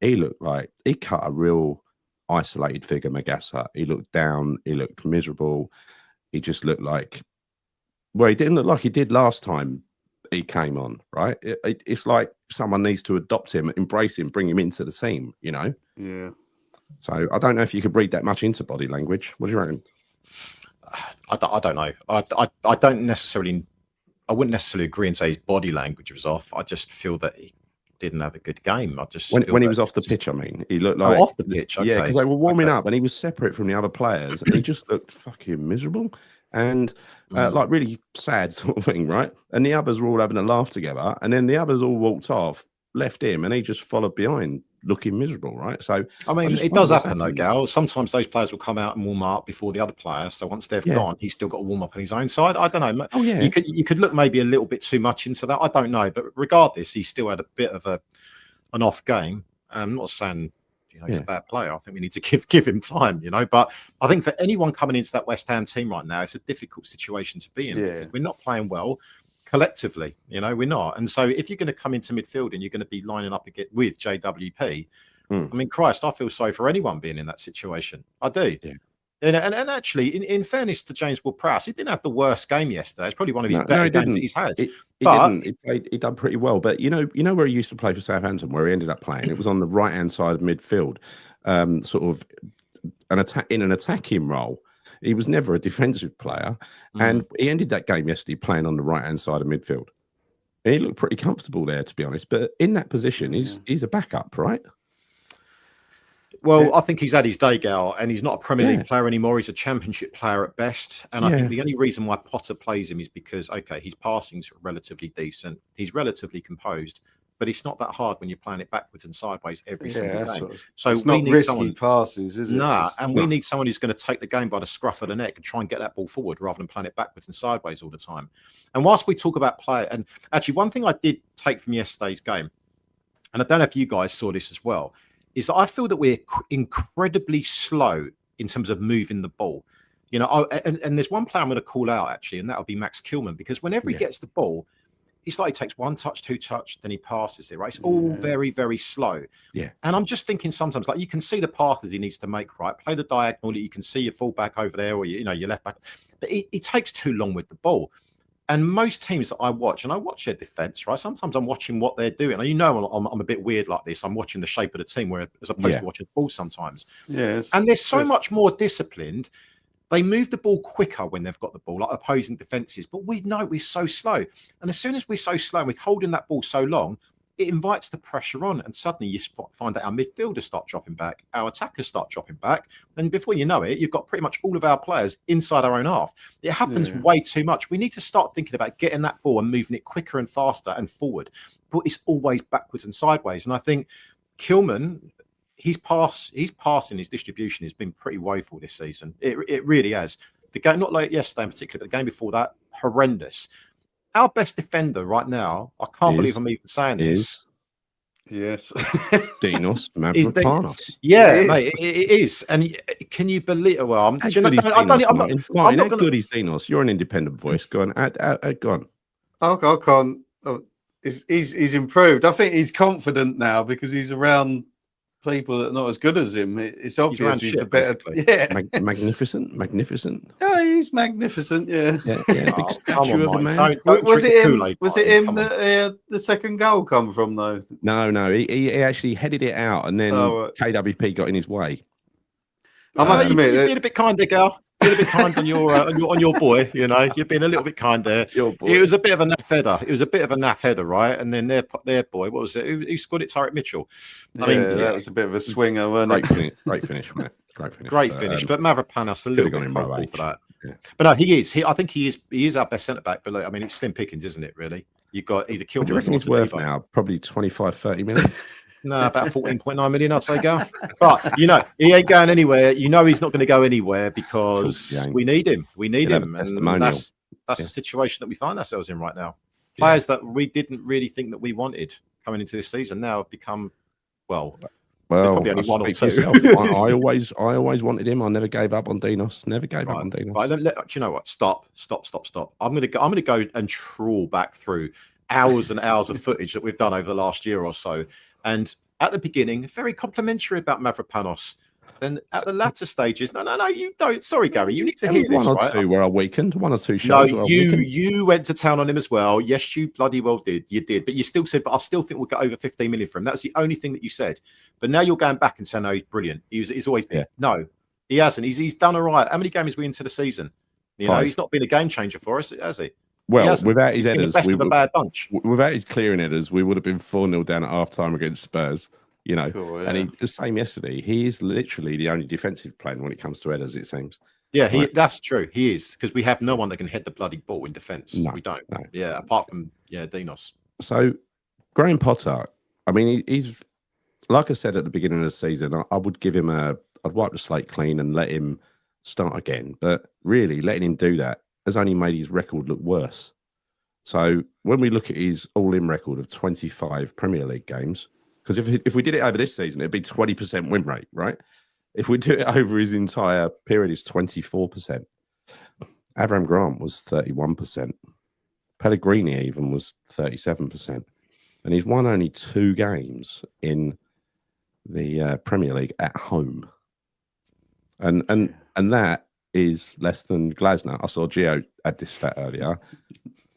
he looked like he cut a real isolated figure, Magassa. He looked down. He looked miserable. He just looked like, well, he didn't look like he did last time he came on, right? It's like someone needs to adopt him, embrace him, bring him into the team, Yeah. So I don't know if you could read that much into body language. What do you reckon? I don't know. I don't necessarily. I wouldn't necessarily agree and say his body language was off. I just feel that he didn't have a good game. I just when he was off the pitch. I mean, he looked like off the pitch. Okay. Yeah, because they were warming up, and he was separate from the other players, and he just looked fucking miserable and like really sad sort of thing, right? And the others were all having a laugh together, and then the others all walked off, left him, and he just followed behind, looking miserable, right? So I mean, just it wonder does what's happen though, happening. Gal. Sometimes those players will come out and warm up before the other players. So once they've gone, he's still got to warm up on his own side. I don't know. Oh yeah, You could look maybe a little bit too much into that. I don't know, but regardless, he still had a bit of an off game. I'm not saying he's a bad player. I think we need to give him time, But I think for anyone coming into that West Ham team right now, it's a difficult situation to be in because we're not playing well collectively. We're not. And so if you're going to come into midfield and you're going to be lining up again with JWP, I mean, Christ, I feel sorry for anyone being in that situation. I do. Yeah. And actually, in fairness to James Ward-Prowse, he didn't have the worst game yesterday. It's probably one of his better games that he's had. He done pretty well. But you know where he used to play for Southampton, where he ended up playing. It was on the right-hand side of midfield, sort of an attacking role. He was never a defensive player, and he ended that game yesterday playing on the right-hand side of midfield. And he looked pretty comfortable there, to be honest. But in that position, he's a backup, right? Well, I think he's had his day, Gal, and he's not a Premier League player anymore. He's a Championship player at best. And I think the only reason why Potter plays him is because, okay, his passing's relatively decent. He's relatively composed, but it's not that hard when you're playing it backwards and sideways every single game. So it's not risky passes, is it? Nah, and we need someone who's going to take the game by the scruff of the neck and try and get that ball forward rather than playing it backwards and sideways all the time. And whilst we talk about play, and actually one thing I did take from yesterday's game, and I don't know if you guys saw this as well, is that I feel that we're incredibly slow in terms of moving the ball. And there's one player I'm going to call out, actually, and that'll be Max Kilman, because whenever he gets the ball, it's like he takes one touch, two touch, then he passes it, right? It's all very, very slow. Yeah. And I'm just thinking sometimes, like, you can see the path that he needs to make, right? Play the diagonal, you can see your fullback over there or, your left back. But it takes too long with the ball. And most teams that I watch, and I watch their defense, right? Sometimes I'm watching what they're doing. And I'm a bit weird like this. I'm watching the shape of the team, as opposed to watching the ball sometimes. Yes. And they're so much more disciplined. They move the ball quicker when they've got the ball, like opposing defenses. But we know we're so slow. And as soon as we're so slow and we're holding that ball so long, it invites the pressure on. And suddenly you find that our midfielders start dropping back, our attackers start dropping back. And before you know it, you've got pretty much all of our players inside our own half. It happens way too much. We need to start thinking about getting that ball and moving it quicker and faster and forward. But it's always backwards and sideways. And I think Kilman, his passing, his distribution has been pretty woeful this season. It really has. The game, not like yesterday in particular, but the game before that, horrendous. Our best defender right now, I can't believe I'm even saying this. Yes. Dinos Mavropanos. Yeah, mate, it is. And can you believe it? Well, how good is Dinos? You're an independent voice. Go on. Go on. I can't. He's improved. I think he's confident now because he's around people that are not as good as him. It's obvious he's a better. Magnificent. Yeah, he's magnificent. Yeah. Big statue of the man. Was it him that the second goal come from though? No. He actually headed it out, and then KWP got in his way. I must admit, you've been a bit kinder, Gal. Been a bit kind on your boy, you've been a little bit kind there. It was a bit of a naff header. Right? And then their boy, what was it? Who scored it? Tariq Mitchell. I mean, that was a bit of a swinger, wasn't it? Great finish, man. Great finish. But Mavropanos a little bit cold for that. Yeah. But no, he is. I think he is our best centre back. But look, I mean, it's slim pickings, isn't it? Really, you've got either Kilman. What do you reckon he's worth now? Probably 25-30 million. No, about 14.9 million, I'd say, Gal. But, he ain't going anywhere. He's not going to go anywhere because we need him. We need him. And that's the situation that we find ourselves in right now. Players that we didn't really think that we wanted coming into this season now have become, well, probably only one or two. I always wanted him. I never gave up on Dinos. Right, do you know what? Stop. I'm going to go and trawl back through hours and hours of footage that we've done over the last year or so. And at the beginning, very complimentary about Mavropanos. Then at the latter stages, no, you don't. Sorry, Gary, you need to hear this, one or two where I weakened, one or two shows. No, you went to town on him as well. Yes, you bloody well did. You did, but you still said, but I still think we'll get over 15 million for him. That's the only thing that you said. But now you're going back and saying, no, he's brilliant. He's always been. No, he hasn't. He's done all right. How many games we into the season? He's not been a game changer for us, has he? Well, without his headers, best of a bad bunch. Without his clearing headers, we would have been 4-0 down at half time against Spurs. Cool, yeah. And the same yesterday. He is literally the only defensive player when it comes to headers, it seems. Yeah, that's true. He is, because we have no one that can head the bloody ball in defence. No, we don't. No. Yeah, apart from Dinos. So, Graham Potter. I mean, he's like I said at the beginning of the season, I would give him I'd wipe the slate clean and let him start again. But really, letting him do that has only made his record look worse. So when we look at his all-in record of 25 Premier League games, because if we did it over this season, it'd be 20% win rate, right? If we do it over his entire period, it's 24%. Avram Grant was 31%. Pellegrini even was 37%. And he's won only 2 games in the Premier League at home. And that is less than Glasner. I saw Gio add this stat earlier.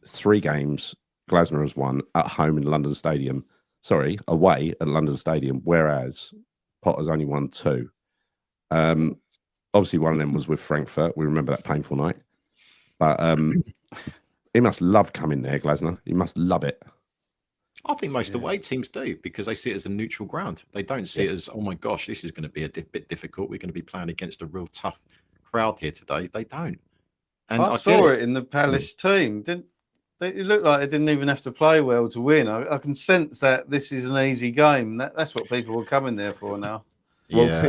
3 games Glasner has won at home in London Stadium. Sorry, away at London Stadium, whereas Potter's only won 2. Obviously, one of them was with Frankfurt. We remember that painful night. But he must love coming there, Glasner. He must love it. I think most away teams do, because they see it as a neutral ground. They don't see it as, oh my gosh, this is going to be a bit difficult. We're going to be playing against a real tough crowd here today. They don't. And I saw it in the Palace team. It looked like they didn't even have to play well to win. I can sense that this is an easy game. That's what people are coming there for now. Well,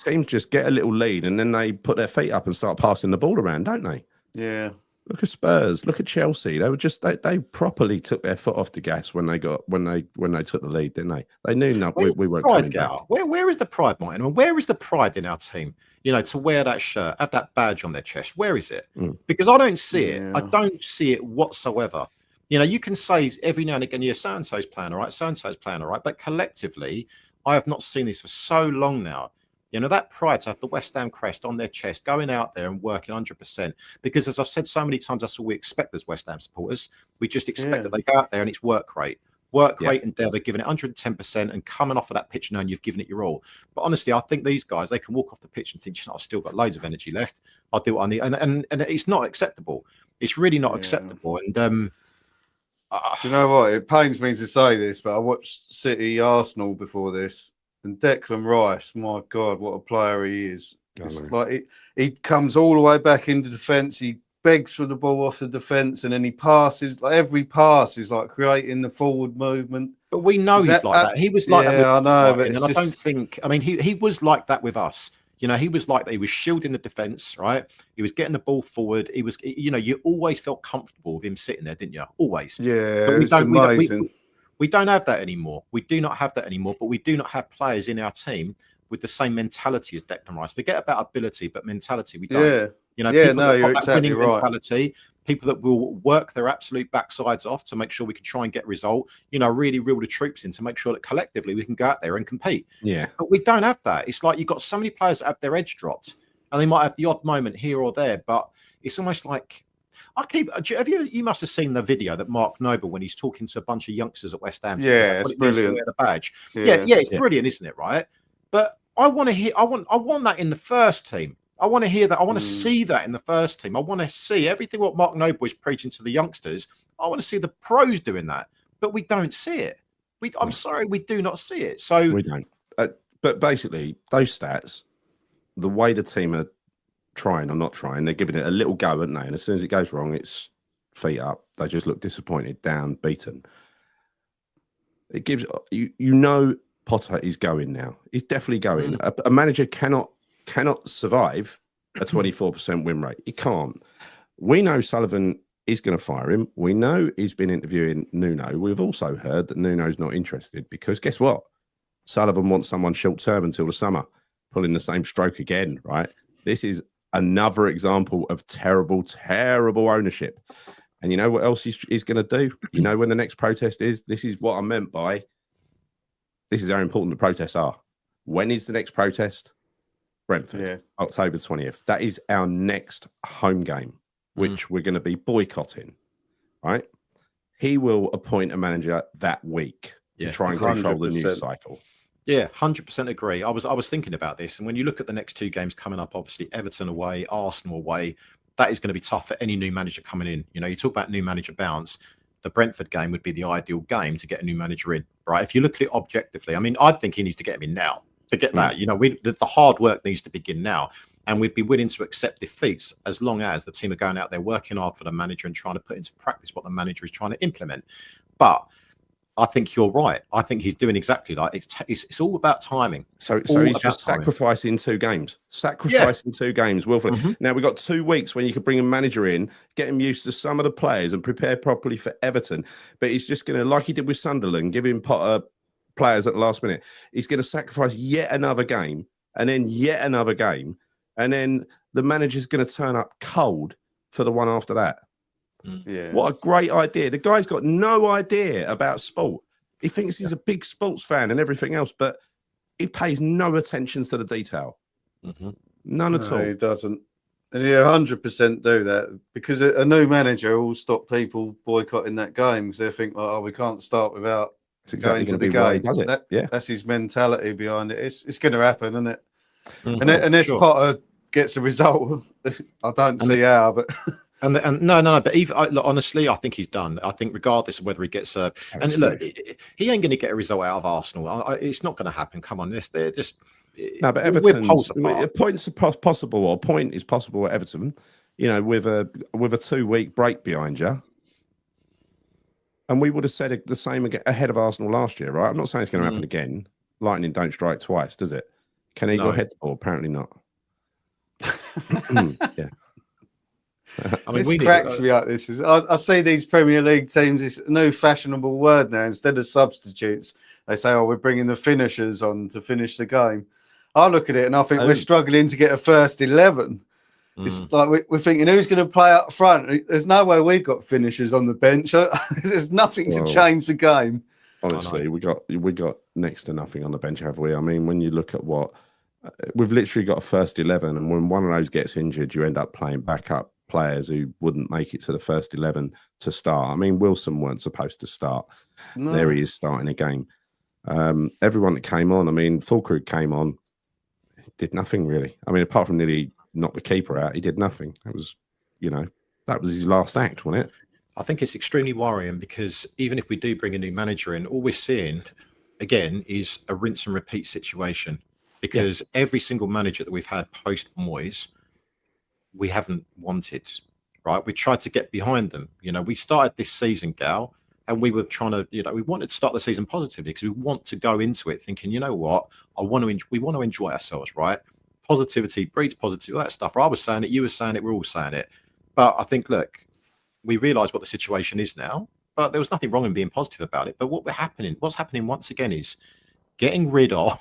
teams just get a little lead and then they put their feet up and start passing the ball around, don't they? Yeah. Look at Spurs. Look at Chelsea. They were just they properly took their foot off the gas when they took the lead, didn't they? They knew we weren't coming back. Where is the pride, Martyn? I mean, where is the pride in our team? You know, to wear that shirt, have that badge on their chest. Where is it? Because I don't see it. I don't see it whatsoever. You know, you can say every now and again, yeah, so-and-so's playing all right, so-and-so's playing all right. But collectively, I have not seen this for so long now. You know, that pride to have the West Ham crest on their chest, going out there and working 100%. Because as I've said so many times, that's all we expect as West Ham supporters. We just expect that they go out there and it's work rate. Work rate, endeavour, giving it 110% and coming off of that pitch knowing you've given it your all. But honestly, I think these guys, they can walk off the pitch and think, you know, I've still got loads of energy left. I'll do what I need. And it's not acceptable. It's really not acceptable. And do you know what? It pains me to say this, but I watched City Arsenal before this. And Declan Rice, my God, what a player he is. It's like he comes all the way back into defence. He begs for the ball off the defence and then he passes. Like every pass is like creating the forward movement. But we know he's like that. He was like that. I know, but and I don't think, I mean, he was like that with us. You know, he was like that. He was shielding the defence, right? He was getting the ball forward. He was, you know, you always felt comfortable with him sitting there, didn't you? Always. Yeah, but it's amazing. We don't have that anymore. We do not have that anymore, but we do not have players in our team with the same mentality as Declan Rice. Forget about ability, but mentality, we don't. Yeah. You know, yeah, no, you're exactly right. Mentality, people that will work their absolute backsides off to make sure we can try and get result, you know, really reel the troops in to make sure that collectively we can go out there and compete. Yeah. But we don't have that. It's like you've got so many players that have their edge dropped and they might have the odd moment here or there, but it's almost like, you must have seen the video that Mark Noble when he's talking to a bunch of youngsters at West Ham. Yeah, it's brilliant. Wear the badge. Yeah, it's brilliant, isn't it? Right. But I want to hear, I want that in the first team. I want to hear that. I want to see that in the first team. I want to see everything what Mark Noble is preaching to the youngsters. I want to see the pros doing that, but we don't see it. I'm sorry, we do not see it. So we don't. But basically, those stats, the way the team are trying or not trying, they're giving it a little go, aren't they? And as soon as it goes wrong, it's feet up. They just look disappointed, down, beaten. It gives you know Potter is going now. He's definitely going. A manager cannot survive a 24% win rate. He can't. We know Sullivan is going to fire him. We know he's been interviewing Nuno. We've also heard that Nuno's not interested because guess what? Sullivan wants someone short term until the summer, pulling the same stroke again, right? This is another example of terrible, terrible ownership. And you know what else he's going to do? You know when the next protest is? This is what I meant by this is how important the protests are. When is the next protest? Brentford, October 20th. That is our next home game, which we're going to be boycotting, right? He will appoint a manager that week to try and control 100%. The news cycle. Yeah, 100% agree. I was thinking about this. And when you look at the next 2 games coming up, obviously Everton away, Arsenal away, that is going to be tough for any new manager coming in. You know, you talk about new manager bounce. The Brentford game would be the ideal game to get a new manager in, right? If you look at it objectively, I mean, I think he needs to get him in now. Forget that. You know, the hard work needs to begin now. And we'd be willing to accept defeats as long as the team are going out there working hard for the manager and trying to put into practice what the manager is trying to implement. But I think you're right. I think he's doing exactly like it's all about timing. So All he's about just timing. sacrificing 2 games. Sacrificing 2 games willfully. Now we've got 2 weeks when you could bring a manager in, get him used to some of the players and prepare properly for Everton. But he's just going to, like he did with Sunderland, give him Potter players at the last minute. He's going to sacrifice yet another game and then yet another game. And then the manager's going to turn up cold for the one after that. Yeah. What a great idea. The guy's got no idea about sport. He thinks he's a big sports fan and everything else, but he pays no attention to the detail. None at all. He doesn't. And he'll 100% do that because a new manager will stop people boycotting that game because they think, oh, we can't start without It's exactly going to going the to be why he game. does it. That's his mentality behind it. It's going to happen, isn't it? Mm-hmm. And this Potter gets a result. I don't see how, but no. But even look, honestly, I think he's done. I think regardless of whether he gets a and look, he ain't going to get a result out of Arsenal. It's not going to happen. Come on, they're just no. But Everton's a point is possible at Everton. You know, with a 2-week break behind you. And we would have said the same ahead of Arsenal last year, right? I'm not saying it's going to happen again. Lightning don't strike twice, does it? Can he go head to ball? Apparently not. Yeah. I mean, this cracks me up. I see these Premier League teams. It's a new fashionable word now. Instead of substitutes, they say, "Oh, we're bringing the finishers on to finish the game." I look at it and I think we're struggling to get a first 11. It's like we're thinking, who's going to play up front? There's no way we've got finishers on the bench. There's nothing to change the game. Honestly, we got next to nothing on the bench, have we? I mean, when you look at what we've literally got a first 11, and when one of those gets injured, you end up playing backup players who wouldn't make it to the first 11 to start. I mean, Wilson weren't supposed to start. No. There he is starting a game. Everyone that came on, I mean, Fulkrug came on, did nothing really. I mean, apart from nearly knocked the keeper out, he did nothing. It was, that was his last act, wasn't it? I think it's extremely worrying because even if we do bring a new manager in, all we're seeing, again, is a rinse and repeat situation. Because every single manager that we've had post Moyes, we haven't wanted, right? We tried to get behind them. We started this season, Gal, and we were trying to, we wanted to start the season positively because we want to go into it thinking, you know what, we want to enjoy ourselves, right? Positivity breeds positivity, all that stuff. I was saying it, you were saying it, we're all saying it. But I think, look, we realise what the situation is now, but there was nothing wrong in being positive about it. But what's happening once again is getting rid of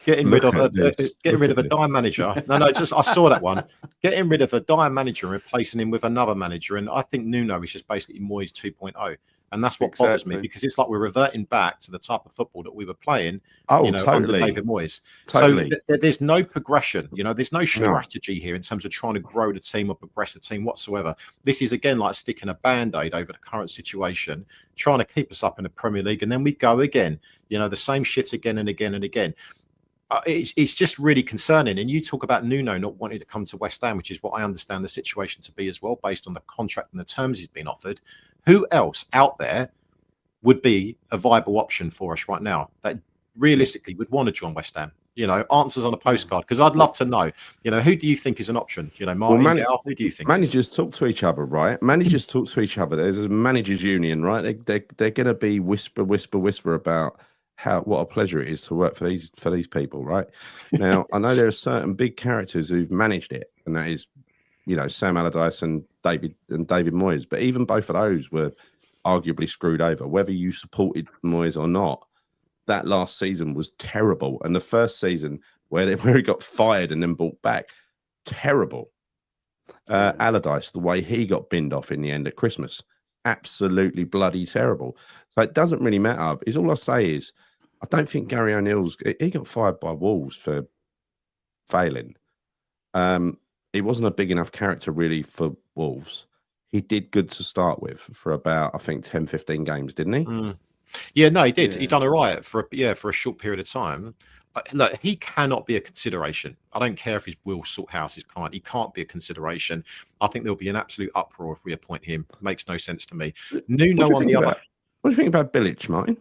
a dying manager. No, I saw that one. Getting rid of a dying manager and replacing him with another manager. And I think Nuno is just basically Moyes 2.0. And that's what bothers me because it's like we're reverting back to the type of football that we were playing, totally. under David Moyes. Totally. So there's no progression, there's no strategy here in terms of trying to grow the team or progress the team whatsoever. This is, again, like sticking a Band-Aid over the current situation, trying to keep us up in the Premier League. And then we go again, the same shit again and again and again. It's just really concerning. And you talk about Nuno not wanting to come to West Ham, which is what I understand the situation to be as well, based on the contract and the terms he's been offered. Who else out there would be a viable option for us right now that realistically would want to join West Ham? Answers on a postcard, because I'd love to know. Who do you think is an option? Martyn, who do you think? Managers talk to each other, right? Managers talk to each other. There's a managers union, right? They're going to be whisper about what a pleasure it is to work for these people, right? Now, I know there are certain big characters who've managed it, and that is, Sam Allardyce and David Moyes. But even both of those were arguably screwed over. Whether you supported Moyes or not, that last season was terrible. And the first season where he got fired and then brought back, terrible. Allardyce, the way he got binned off in the end at Christmas, absolutely bloody terrible. So it doesn't really matter. All I say is, I don't think Gary O'Neill's... He got fired by Wolves for failing. He wasn't a big enough character really for Wolves. He did good to start with for about, I think, 10, 15 games, didn't he? Yeah, no, he did. Yeah. He done all right for a short period of time. Look, he cannot be a consideration. I don't care if his will sort out his client. He can't be a consideration. I think there'll be an absolute uproar if we appoint him. Makes no sense to me. Nuno on the other... What do you think about Bilic, Martyn?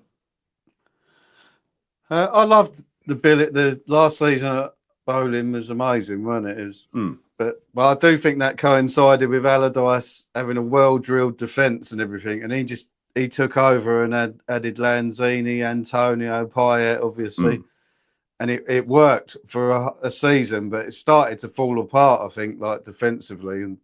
I loved the last season at Bowling was amazing, wasn't it? But I do think that coincided with Allardyce having a well-drilled defence and everything, and he just he took over and added Lanzini, Antonio, Payet, obviously. And it worked for a season, but it started to fall apart, I think, like defensively. And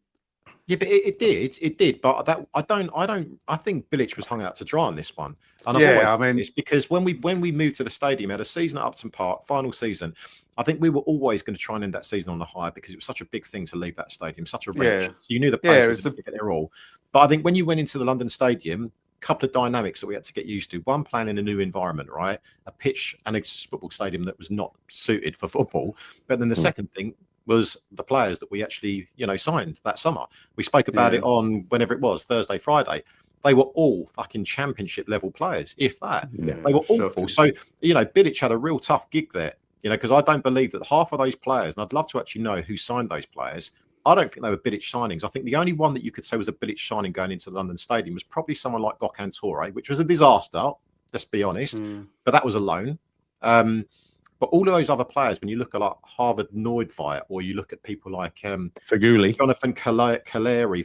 yeah, but it did. But I think Bilic was hung out to dry on this one. And yeah, I mean, it's because when we moved to the stadium, we had a season at Upton Park, final season. I think we were always going to try and end that season on the high because it was such a big thing to leave that stadium, such a wrench. Yeah. So you knew the players were going to give it their all. But I think when you went into the London Stadium, couple of dynamics that we had to get used to. One, playing in a new environment, right? A pitch and a football stadium that was not suited for football. But then the second thing was the players that we actually, signed that summer. We spoke about it on whenever it was, Thursday, Friday. They were all fucking championship level players, if that. Yeah. They were awful. So, Bilic had a real tough gig there, because I don't believe that half of those players, and I'd love to actually know who signed those players, I don't think they were Bilic signings. I think the only one that you could say was a Bilic signing going into the London Stadium was probably someone like Gökhan Toure, which was a disaster, let's be honest. But that was a loan. But all of those other players, when you look at like Harvard Neudveit, or you look at people like Faguli, Jonathan Kaleri,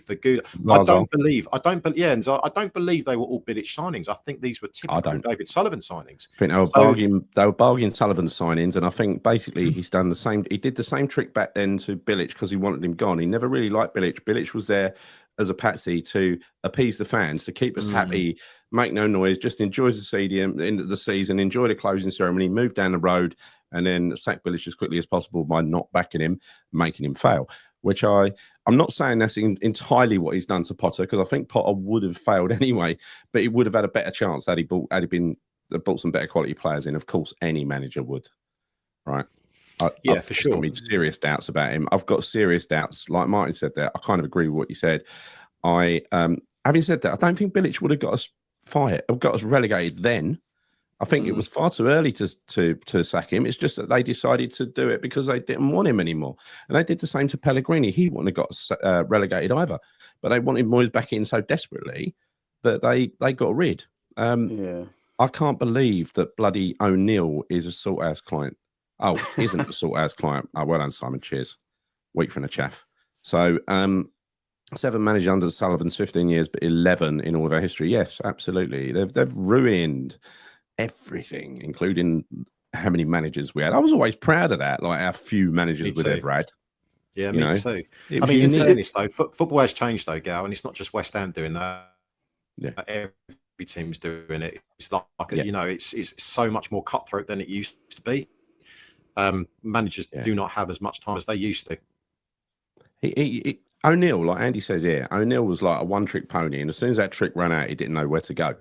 Faguli, I don't believe they were all Bilic signings. I think these were typical David Sullivan signings. I think they were bargain Sullivan signings, and I think basically he's done the same. He did the same trick back then to Bilic because he wanted him gone. He never really liked Bilic. Bilic was there as a patsy to appease the fans, to keep us happy, make no noise, just enjoy the stadium, the end of the season, enjoy the closing ceremony, move down the road, and then sack Bilic as quickly as possible by not backing him, making him fail. Which I'm not saying that's entirely what he's done to Potter, because I think Potter would have failed anyway, but he would have had a better chance had he bought some better quality players in. Of course, any manager would, right? I've for sure. Got serious doubts about him. I've got serious doubts. Like Martyn said there, I kind of agree with what you said. Having said that, I don't think Bilic would have got us fired or got us relegated then. I think it was far too early to sack him. It's just that they decided to do it because they didn't want him anymore. And they did the same to Pellegrini. He wouldn't have got us relegated either. But they wanted Moyes back in so desperately that they got rid. I can't believe that bloody O'Neill is a salt-ass client. Oh, isn't a salt-ass client. Oh, well done, Simon. Cheers. Weak from the chaff. So, 7 managed under Sullivan's 15 years, but 11 in all of our history. Yes, absolutely. They've ruined everything, including how many managers we had. I was always proud of that, like how few managers we'd ever had. Yeah, me too. I mean, in fairness, though, football has changed, though, Gal, and it's not just West Ham doing that. Yeah. Every team's doing it. It's like, it's so much more cutthroat than it used to be. Managers do not have as much time as they used to. O'Neill, like Andy says here, O'Neill was like a one-trick pony, and as soon as that trick ran out, he didn't know where to go.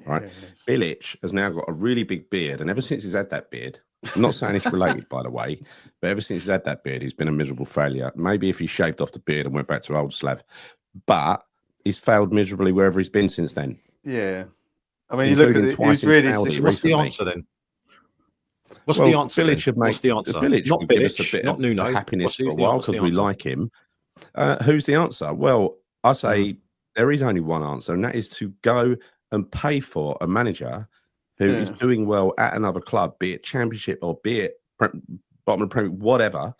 Right? Bilic has now got a really big beard, and ever since he's had that beard, I'm not saying it's related, by the way, but ever since he's had that beard, he's been a miserable failure. Maybe if he shaved off the beard and went back to old Slav, but he's failed miserably wherever he's been since then. Yeah. I mean, you look at it, what's the answer then? What's the answer? What's the answer? Bilic not Bilic, not Nuno. Happiness for a while because we like him. Who's the answer? Well, I say there is only one answer, and that is to go and pay for a manager who is doing well at another club, be it Championship or be it bottom of the Premier, whatever.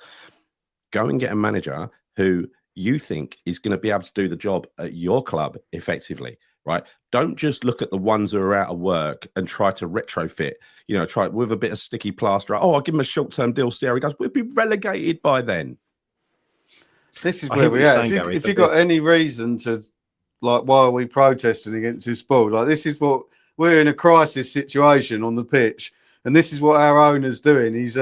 Go and get a manager who you think is going to be able to do the job at your club effectively. Right? Don't just look at the ones who are out of work and try to retrofit, try with a bit of sticky plaster. Oh, I'll give him a short-term deal, see how he does. We'll be relegated by then. This is where we're at. If you've got any reason to, like, why are we protesting against this board? Like, this is what we're in, a crisis situation on the pitch, and this is what our owner's doing. He's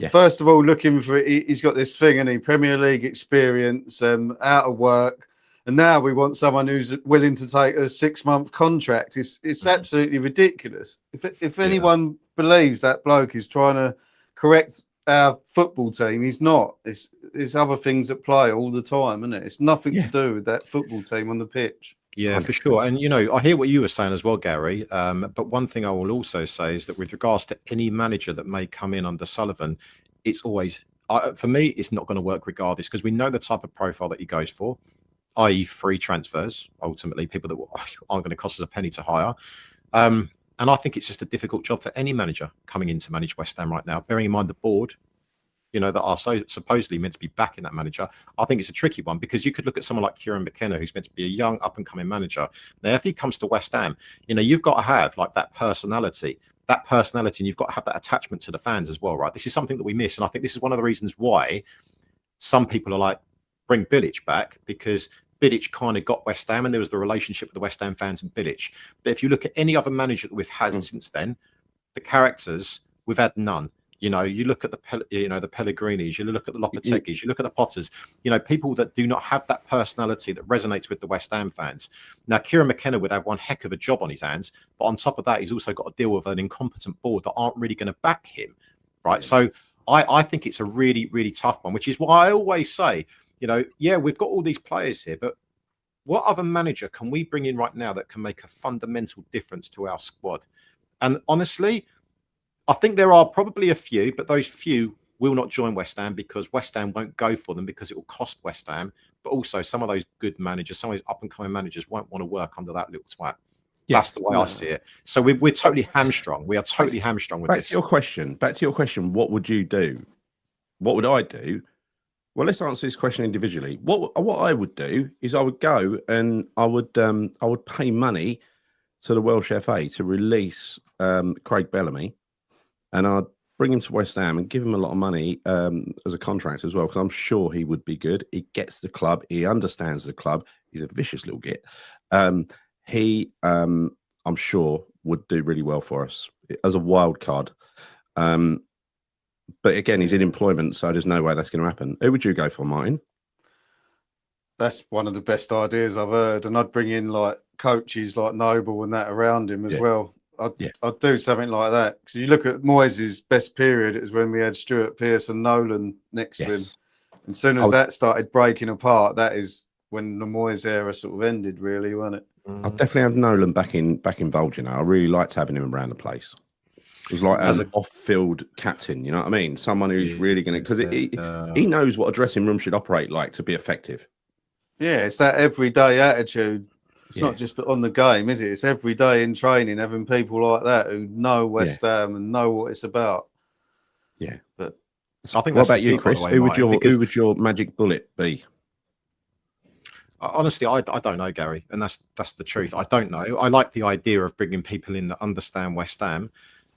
first of all looking for, he's got this thing, and he Premier League experience, out of work. And now we want someone who's willing to take a 6-month contract. It's absolutely ridiculous. If anyone believes that bloke is trying to correct our football team, he's not. There's other things at play all the time, isn't it? It's nothing to do with that football team on the pitch. Yeah, for sure. And, I hear what you were saying as well, Gary. But one thing I will also say is that with regards to any manager that may come in under Sullivan, it's always, for me, it's not going to work regardless, because we know the type of profile that he goes for, i.e. free transfers, ultimately, people that aren't going to cost us a penny to hire. And I think it's just a difficult job for any manager coming in to manage West Ham right now, bearing in mind the board that are so supposedly meant to be backing that manager. I think it's a tricky one because you could look at someone like Kieran McKenna, who's meant to be a young up and coming manager. Now, if he comes to West Ham, you've got to have like that personality, and you've got to have that attachment to the fans as well, right? This is something that we miss. And I think this is one of the reasons why some people are like, bring Bilic back, because Bilic kind of got West Ham and there was the relationship with the West Ham fans and Bilic. But if you look at any other manager that we've had since then, the characters, we've had none. You look at the Pellegrinis, you look at the Lopetegis, you look at the Potters, people that do not have that personality that resonates with the West Ham fans. Now, Kieran McKenna would have one heck of a job on his hands, but on top of that, he's also got to deal with an incompetent board that aren't really going to back him, right? Yeah. So I think it's a really, really tough one, which is why I always say, we've got all these players here, but what other manager can we bring in right now that can make a fundamental difference to our squad? And honestly, I think there are probably a few, but those few will not join West Ham because West Ham won't go for them because it will cost West Ham. But also some of those good managers, some of those up-and-coming managers won't want to work under that little twat. Yes, that's the way I see it. So we're totally hamstrung. We are totally hamstrung with this. Back to your question. What would you do? What would I do? Well, let's answer this question individually. What I would do is I would go and I would pay money to the Welsh FA to release Craig Bellamy, and I'd bring him to West Ham and give him a lot of money as a contract as well, because I'm sure he would be good. He gets the club. He understands the club. He's a vicious little git. He, I'm sure, would do really well for us as a wild card. But again, he's in employment, so there's no way that's going to happen. Who would you go for, Martyn? That's one of the best ideas I've heard. And I'd bring in like coaches like Noble and that around him as well. I'd do something like that. Because you look at Moyes' best period, it was when we had Stuart Pearce and Nolan next to him. And as soon as that started breaking apart, that is when the Moyes era sort of ended, really, wasn't it? I'll definitely have Nolan back involved. I really liked having him around the place. It was like as an off-field captain, you know what I mean? Someone who's really going to, because he knows what a dressing room should operate like to be effective. Yeah, it's that everyday attitude. It's not just on the game, is it? It's every day in training, having people like that who know West Ham and know what it's about. Yeah, but I think. What about you, Chris? Who would your magic bullet be? Honestly, I don't know, Gary, and that's the truth. I don't know. I like the idea of bringing people in that understand West Ham,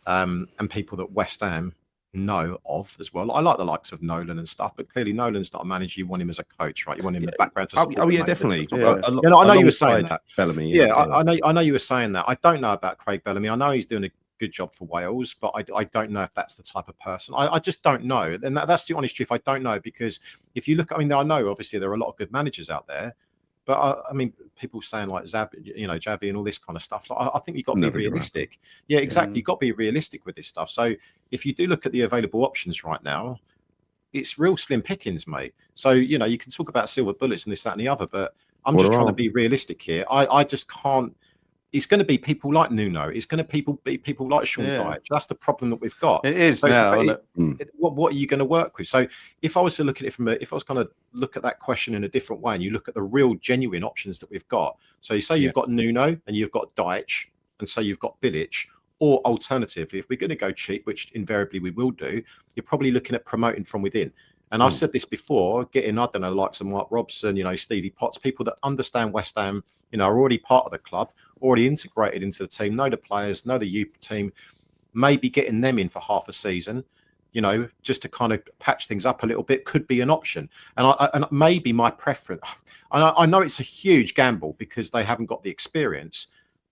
and people that West Ham know of as well. I like the likes of Nolan and stuff, but clearly Nolan's not a manager. You want him as a coach, right? You want him in the background to support. Oh yeah, definitely. I know you were saying that, Bellamy. I know you were saying that. I don't know about Craig Bellamy. I know he's doing a good job for Wales, but I don't know if that's the type of person. I just don't know, and that's the honest truth. I don't know, because if you look, I know obviously there are a lot of good managers out there. But people saying like Javi and all this kind of stuff. Like, I think you've got to be realistic. Yeah, exactly. You've got to be realistic with this stuff. So if you do look at the available options right now, it's real slim pickings, mate. So, you can talk about silver bullets and this, that, and the other, but I'm just trying to be realistic here. I just can't. It's going to be people like Nuno. It's going to be people like Sean Dyche. That's the problem that we've got. It is now. What are you going to work with? So if I was to look at it if I was going to look at that question in a different way, and you look at the real genuine options that we've got. So you say you've got Nuno and you've got Dyche, and so you've got Bilic, or alternatively, if we're going to go cheap, which invariably we will do, you're probably looking at promoting from within. And I've said this before, getting, the likes of Mark Robson, Stevie Potts, people that understand West Ham, are already part of the club, already integrated into the team, know the players, know the youth team, maybe getting them in for half a season, just to kind of patch things up a little bit could be an option. And maybe my preference, I know it's a huge gamble because they haven't got the experience,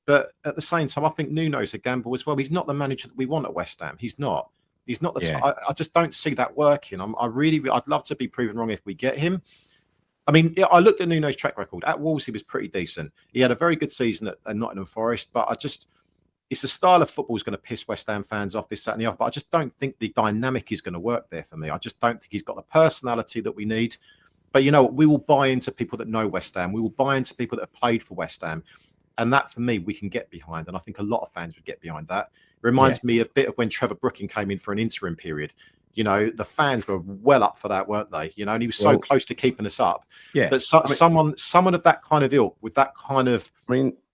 but at the same time, I think Nuno's a gamble as well. He's not the manager that we want at West Ham. He's not. He's not the. I just don't see that working. I'd love to be proven wrong if we get him. I looked at Nuno's track record. At Wolves, he was pretty decent. He had a very good season at Nottingham Forest, but it's a style of football is going to piss West Ham fans off, this, that, and the other. But I just don't think the dynamic is going to work there for me. I just don't think he's got the personality that we need. But we will buy into people that know West Ham. We will buy into people that have played for West Ham. And that, for me, we can get behind. And I think a lot of fans would get behind that. It reminds me a bit of when Trevor Brooking came in for an interim period. The fans were well up for that, weren't they? And he was so close to keeping us up. Yeah. But someone of that kind of ilk, with that kind of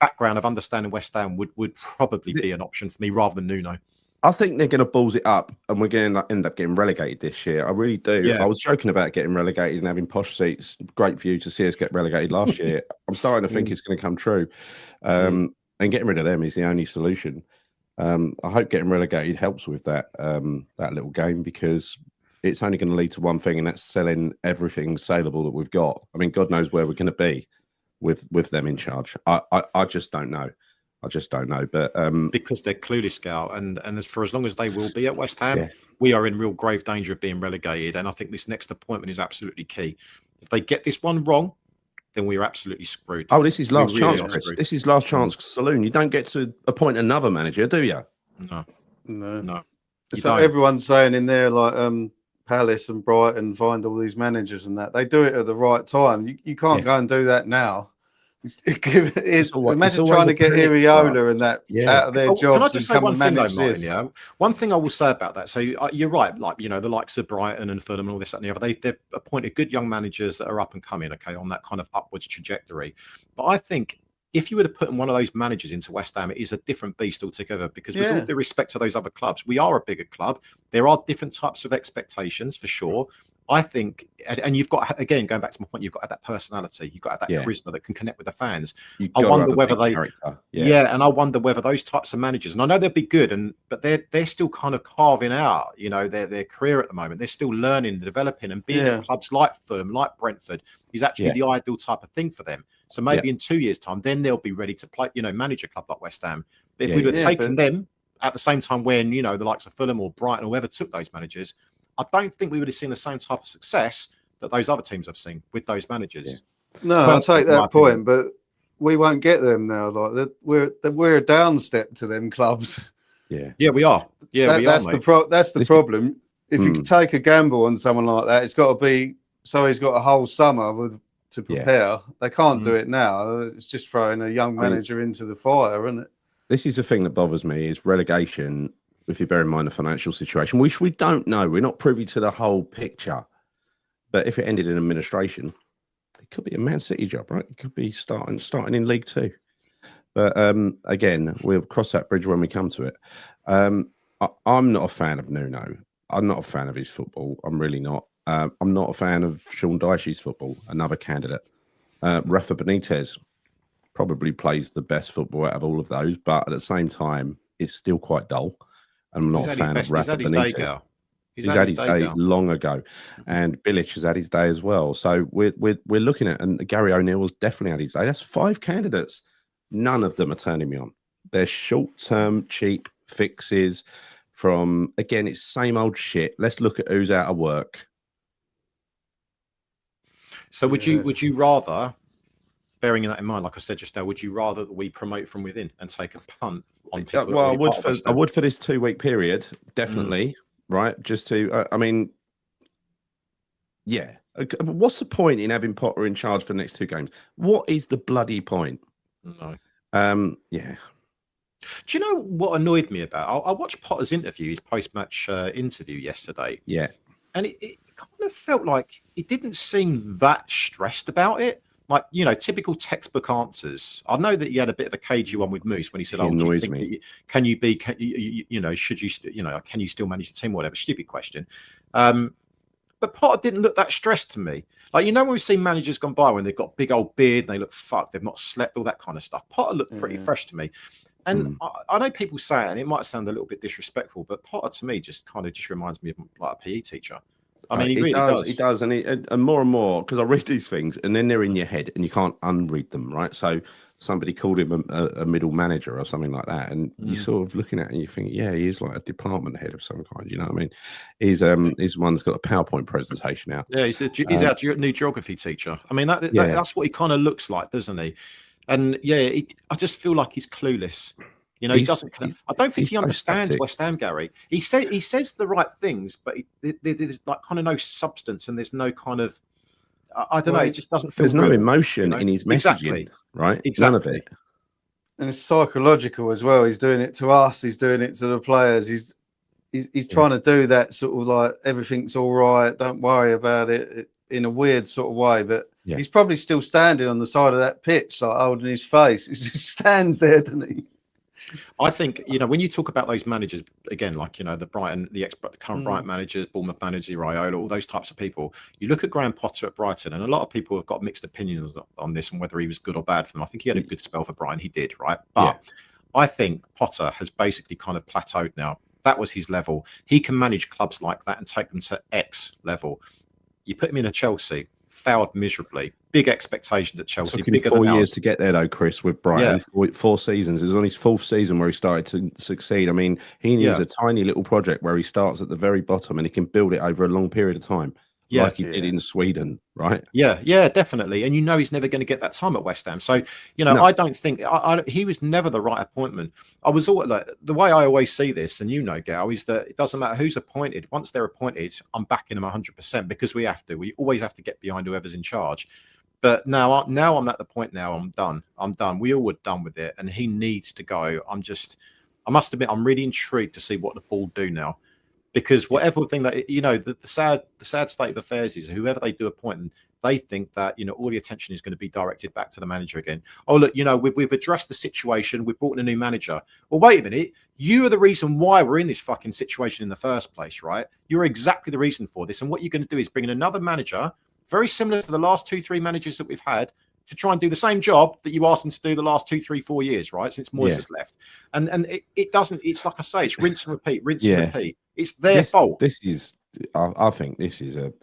background of understanding West Ham would probably be an option for me rather than Nuno. I think they're going to balls it up, and we're going to end up getting relegated this year. I really do. Yeah. I was joking about getting relegated and having posh seats. Great view to see us get relegated last year. I'm starting to think it's going to come true, and getting rid of them is the only solution. I hope getting relegated helps with that that little game, because it's only going to lead to one thing, and that's selling everything saleable that we've got. I mean, God knows where we're going to be with them in charge. I just don't know. I just don't know, but because they're clueless, Scout, and for as long as they will be at West Ham, we are in real grave danger of being relegated. And I think this next appointment is absolutely key. If they get this one wrong, then we're absolutely screwed. Oh, this is last chance, Chris. This is last chance saloon. You don't get to appoint another manager, do you? No. It's like everyone's saying in there, like Palace and Brighton find all these managers and that. They do it at the right time. You can't go and do that now. Imagine trying to get Iriola and that out of their jobs. Can I just say one thing, though, Martyn? Yeah, one thing I will say about that. So you're right. Like, you know, the likes of Brighton and Fulham and all this, that, and the other. They've appointed good young managers that are up and coming. Okay, on that kind of upwards trajectory. But I think if you were to put one of those managers into West Ham, it is a different beast altogether. Because with all due respect to those other clubs, we are a bigger club. There are different types of expectations for sure. I think, and you've got, again, going back to my point, you've got to have that personality, you've got to have that charisma that can connect with the fans. I wonder whether they, and I wonder whether those types of managers, and I know they'll be good, but they're still kind of carving out, you know, their career at the moment. They're still learning, developing, and being at clubs like Fulham, like Brentford, is actually the ideal type of thing for them. So maybe in 2 years' time, then they'll be ready to play, you know, manage a club like West Ham. But if we would have taken them at the same time when, you know, the likes of Fulham or Brighton or whoever took those managers, I don't think we would have seen the same type of success that those other teams have seen with those managers. No, I'll take that point, but we won't get them now. Like we're a down step to them clubs. Yeah, we are. Yeah, that's the problem. If you could take a gamble on someone like that, it's got to be so he's got a whole summer to prepare. They can't do it now. It's just throwing a young manager into the fire, isn't it? This is the thing that bothers me: is relegation. If you bear in mind the financial situation, which we don't know, we're not privy to the whole picture. But if it ended in administration, it could be a Man City job, right? It could be starting in League Two. But again, we'll cross that bridge when we come to it. I'm not a fan of Nuno. I'm not a fan of his football. I'm really not. I'm not a fan of Sean Dyche's football, another candidate. Rafa Benitez probably plays the best football out of all of those, but at the same time, it's still quite dull. I'm not a fan of Rafa Benitez. He's had his day long ago, and Bilic has had his day as well. So we're looking at, and Gary O'Neill's definitely had his day. That's 5 candidates. None of them are turning me on. They're short-term, cheap fixes from, again, it's same old shit. Let's look at who's out of work. So would you rather, bearing that in mind, like I said just now, would you rather that we promote from within and take a punt on people? Well, I would for this 2-week period, definitely, right? Just to, I mean, yeah. What's the point in having Potter in charge for the next 2 games? What is the bloody point? No. Yeah. Do you know what annoyed me about? I watched Potter's interview, his post-match interview yesterday. Yeah. And it kind of felt like he didn't seem that stressed about it. Like, you know, typical textbook answers. I know that he had a bit of a cagey one with Moose when he said, "Oh, do you think can you still manage the team?" Or whatever, stupid question. But Potter didn't look that stressed to me. Like, you know, when we've seen managers gone by when they've got big old beard and they look fucked, they've not slept, all that kind of stuff. Potter looked pretty fresh to me. And I know people say it, and it might sound a little bit disrespectful, but Potter to me just reminds me of like a PE teacher. I mean, he really does. He does, and more, because I read these things, and then they're in your head, and you can't unread them, right? So somebody called him a middle manager or something like that, and you're sort of looking at it and you think, yeah, he is like a department head of some kind. You know what I mean? He's one that's got a PowerPoint presentation out. Yeah, he's our new geography teacher. I mean, that's what he kind of looks like, doesn't he? And yeah, I just feel like he's clueless. You know, he doesn't. I don't think he understands West Ham, Gary. He says the right things, but there's like kind of no substance, and there's no kind of. I don't know. It just doesn't feel. There's no emotion in his messaging, right? Exactly. None of it. And it's psychological as well. He's doing it to us. He's doing it to the players. He's trying to do that sort of like everything's all right. Don't worry about it in a weird sort of way, but. Yeah. He's probably still standing on the side of that pitch, like holding his face. He just stands there, doesn't he? I think, when you talk about those managers, again, like, the Brighton, the current Brighton managers, Bournemouth managers, Raiola, all those types of people, you look at Graham Potter at Brighton, and a lot of people have got mixed opinions on this and whether he was good or bad for them. I think he had a good spell for Brighton. He did, right? But I think Potter has basically kind of plateaued now. That was his level. He can manage clubs like that and take them to X level. You put him in a Chelsea, failed miserably. Big expectations at Chelsea. It took him 4 years to get there, though, Chris, with Brighton. Yeah. 4 seasons. It was on his 4th season where he started to succeed. I mean, he needs a tiny little project where he starts at the very bottom and he can build it over a long period of time. Like he did in Sweden, right? Yeah, definitely. And he's never going to get that time at West Ham. So, no. I don't think he was never the right appointment. I was all like, the way I always see this, and Gal, is that it doesn't matter who's appointed. Once they're appointed, I'm backing them 100% because we have to. We always have to get behind whoever's in charge. But now I'm at the point now. I'm done. We all were done with it, and he needs to go. I must admit, I'm really intrigued to see what the ball do now. Because whatever thing that the sad state of affairs is, whoever they do appoint, they think that all the attention is going to be directed back to the manager again. Oh look, we've addressed the situation. We've brought in a new manager. Well, wait a minute. You are the reason why we're in this fucking situation in the first place, right? You're exactly the reason for this. And what you're going to do is bring in another manager, very similar to the last 2-3 managers that we've had, to try and do the same job that you asked them to do the last 2-3-4 years, right? Since Moyes has left. And it doesn't, it's like I say, it's rinse and repeat, and repeat. It's their fault. I think this is a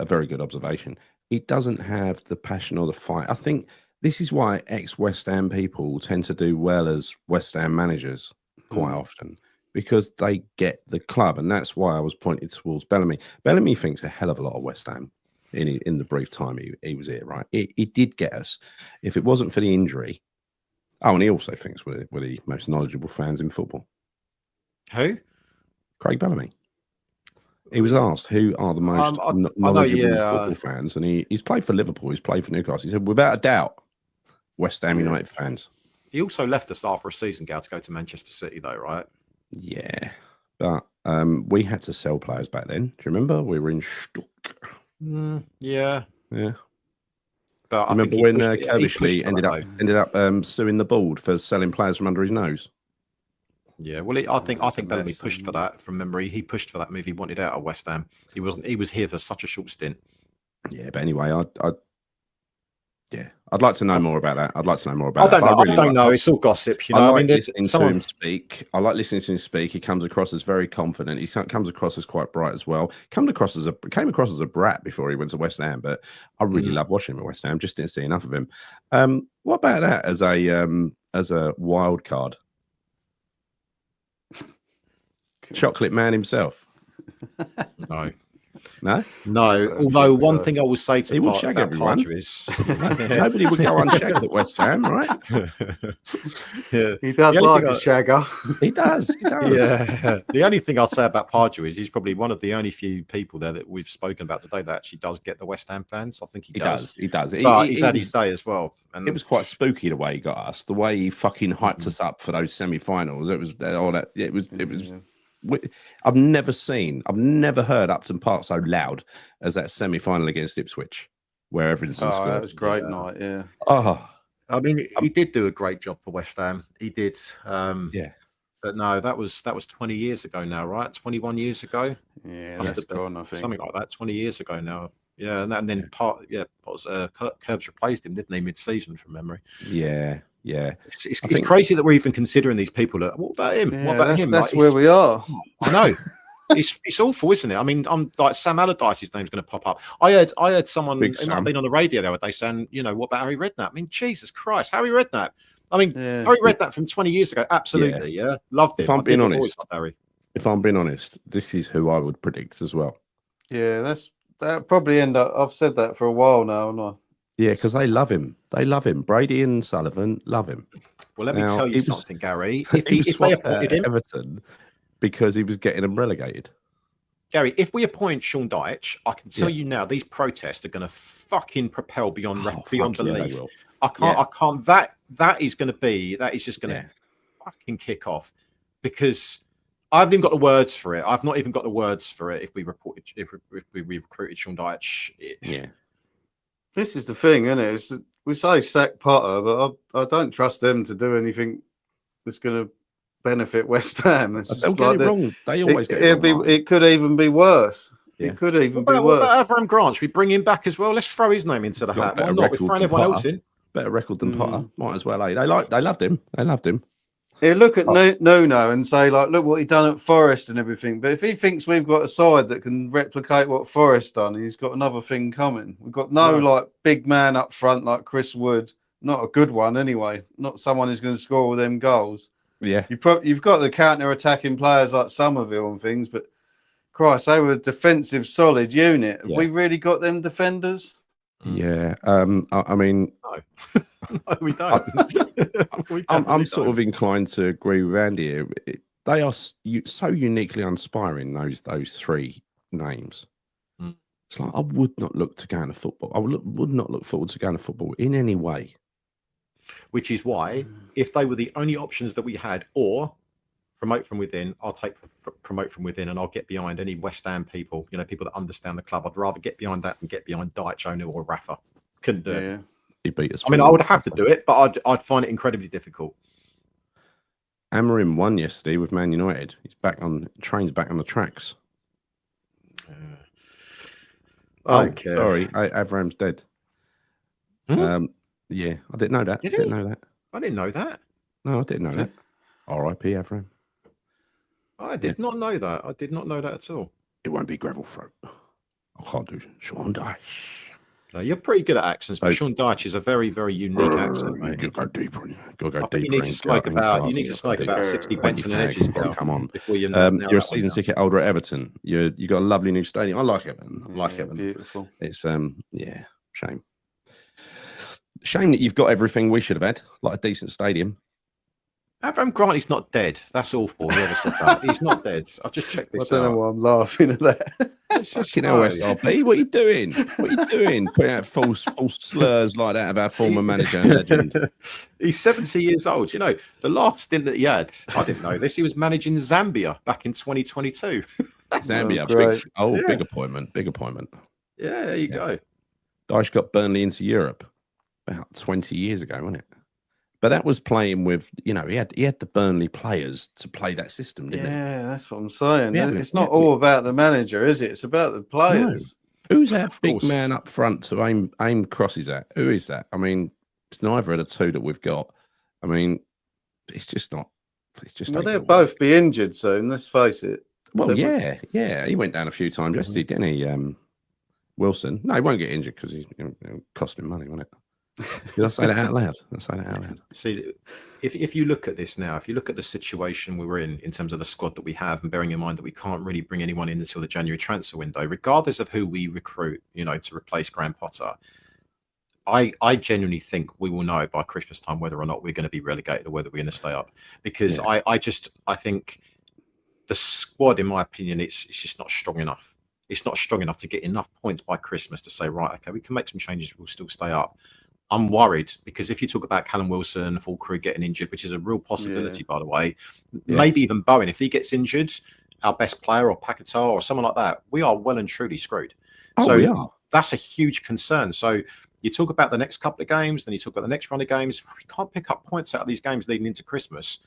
very good observation. It doesn't have the passion or the fight. I think this is why ex-West Ham people tend to do well as West Ham managers quite often, because they get the club. And that's why I was pointing towards Bellamy. Bellamy thinks a hell of a lot of West Ham. In the brief time he was here, right? It did get us. If it wasn't for the injury, and he also thinks we're the most knowledgeable fans in football. Who? Craig Bellamy. He was asked who are the most knowledgeable football fans, and he's played for Liverpool, he's played for Newcastle. He said, without a doubt, West Ham United fans. He also left us after a season, Gal, to go to Manchester City, though, right? Yeah, but we had to sell players back then. Do you remember? We were in Stock. Yeah. But I remember when Kerbishley ended up suing the board for selling players from under his nose. Yeah, well, I think Bellamy pushed for that from memory. He pushed for that move. He wanted out of West Ham. He was here for such a short stint. Yeah, but anyway, I'd like to know more about that. I don't know. It's all gossip, I like listening to him speak. I like listening to him speak. He comes across as very confident. He comes across as quite bright as well. Came across as a brat before he went to West Ham, but I really love watching him at West Ham. Just didn't see enough of him. What about that as a wild card? Chocolate man himself. No. Although one thing I will say to he would shag everyone. Is nobody would go unshagged at West Ham, right? He does like a shagger. He does. Yeah. The only thing I'll say about Pardew is he's probably one of the only few people there that we've spoken about today that actually does get the West Ham fans. I think he does. He does. But he's had his day as well. And it was quite spooky the way he got us. The way he fucking hyped us up for those semi-finals. It was all that. It was. I've never heard Upton Park so loud as that semi-final against Ipswich, where everything scored. That was a great night, yeah. I mean, he did do a great job for West Ham. He did. But no, that was 20 years ago now, right? 21 years ago. Yeah, that's gone, I think. Something like that. 20 years ago now. Yeah, and then Curbs replaced him, didn't he, mid-season from memory? Yeah. It's crazy that we're even considering these people. What about him? Yeah, what about him? That's where we are. I know. It's awful, isn't it? I mean, I'm like Sam Allardyce's name's going to pop up. I heard someone might have been on the radio the other day saying, what about Harry Redknapp? I mean, Jesus Christ, Harry Redknapp. I mean, Harry Redknapp from 20 years ago, absolutely, yeah, loved it. If I'm being honest, this is who I would predict as well. Yeah, that probably end up. I've said that for a while now, haven't I? Yeah, because they love him. Brady and Sullivan love him. Well, let me tell you something, Gary. If they appointed him, Everton, because he was getting them relegated. Gary, if we appoint Sean Dyche, I can tell you now, these protests are going to fucking propel beyond belief. I can't. That is just going to fucking kick off, because I haven't even got the words for it. I've not even got the words for it. If we recruited Sean Dyche, This is the thing, isn't it? We say sack Potter, but I don't trust them to do anything that's going to benefit West Ham. It's They'll just get like it wrong. They always get it wrong. it could even be worse. Yeah. It could even What be about worse. Avram Grant? Should we bring him back as well? Let's throw his name into the Got a hat. Why better not? We're record throwing than everyone else Potter. in. Better record than Potter. Might as well. They loved him. They loved him. Yeah, look at Nuno and say, like, look what he done at Forest and everything. But if he thinks we've got a side that can replicate what Forest done, he's got another thing coming. We've got no like big man up front like Chris Wood. Not a good one anyway. Not someone who's going to score all them goals. Yeah. You've got the counter-attacking players like Somerville and things, but Christ, they were a defensive solid unit. Have we really got them defenders? Yeah. I mean, No, we don't. I'm sort of inclined to agree with Andy here. They are so uniquely uninspiring, those three names. It's like I would not look to go into football. I would not look forward to going to football in any way. Which is why, if they were the only options that we had, or promote from within, I'll take promote from within, and I'll get behind any West Ham people, people that understand the club. I'd rather get behind that than get behind Dyche, O'Neill, or Rafa. Couldn't do it. He beat us. I mean, I would have to do it, but I'd find it incredibly difficult. Amorim won yesterday with Man United. He's back on the tracks. I don't care. Sorry, Avram's dead. Yeah, I didn't know that. Did I didn't know that. I didn't know that. No, I didn't know that. R.I.P. Avram. I did not know that. I did not know that at all. It won't be gravel throat. I can't do Sean Dyche. No, you're pretty good at accents, but Sean Dyche is a very, very unique accent, mate. You go deeper. You need to smoke about 60 Benson and Edges. Come on. Before you're a season ticket holder at Everton. You got a lovely new stadium. I like Everton. I like Everton. Beautiful. It's shame. Shame that you've got everything we should have had, like a decent stadium. Avram Grant is not dead. That's awful. Whoever said that. He's not dead. I've just checked this out. I don't know why I'm laughing at that. It's just Fucking LSRB. What are you doing? What are you doing? Putting out false slurs like that about former manager and legend. He's 70 years old. The last stint that he had, I didn't know this, he was managing Zambia back in 2022. Zambia. Big appointment. Yeah, there you go. Dyche got Burnley into Europe about 20 years ago, wasn't it? But that was playing with, he had the Burnley players to play that system, didn't he? Yeah, that's what I'm saying. It's not all about the manager, is it? It's about the players. No. Who's that big man up front to aim crosses at? Who is that? I mean, it's neither of the two that we've got. I mean, it's just not. It's just. Well, they'll both be injured soon. Let's face it. Well, yeah. He went down a few times yesterday, didn't he? Wilson. No, he won't get injured because he's costing money, won't it? Did I say that out loud? See, if you look at this now, if you look at the situation we were in terms of the squad that we have, and bearing in mind that we can't really bring anyone in until the January transfer window, regardless of who we recruit, to replace Graham Potter, I genuinely think we will know by Christmas time whether or not we're going to be relegated or whether we're going to stay up. Because I think the squad, in my opinion, it's just not strong enough. It's not strong enough to get enough points by Christmas to say, right, okay, we can make some changes, we'll still stay up. I'm worried because if you talk about Callum Wilson, full crew getting injured, which is a real possibility, by the way, maybe even Bowen, if he gets injured, our best player or Paquetá or someone like that, we are well and truly screwed. We are. That's a huge concern. So you talk about the next couple of games, then you talk about the next run of games. We can't pick up points out of these games leading into Christmas.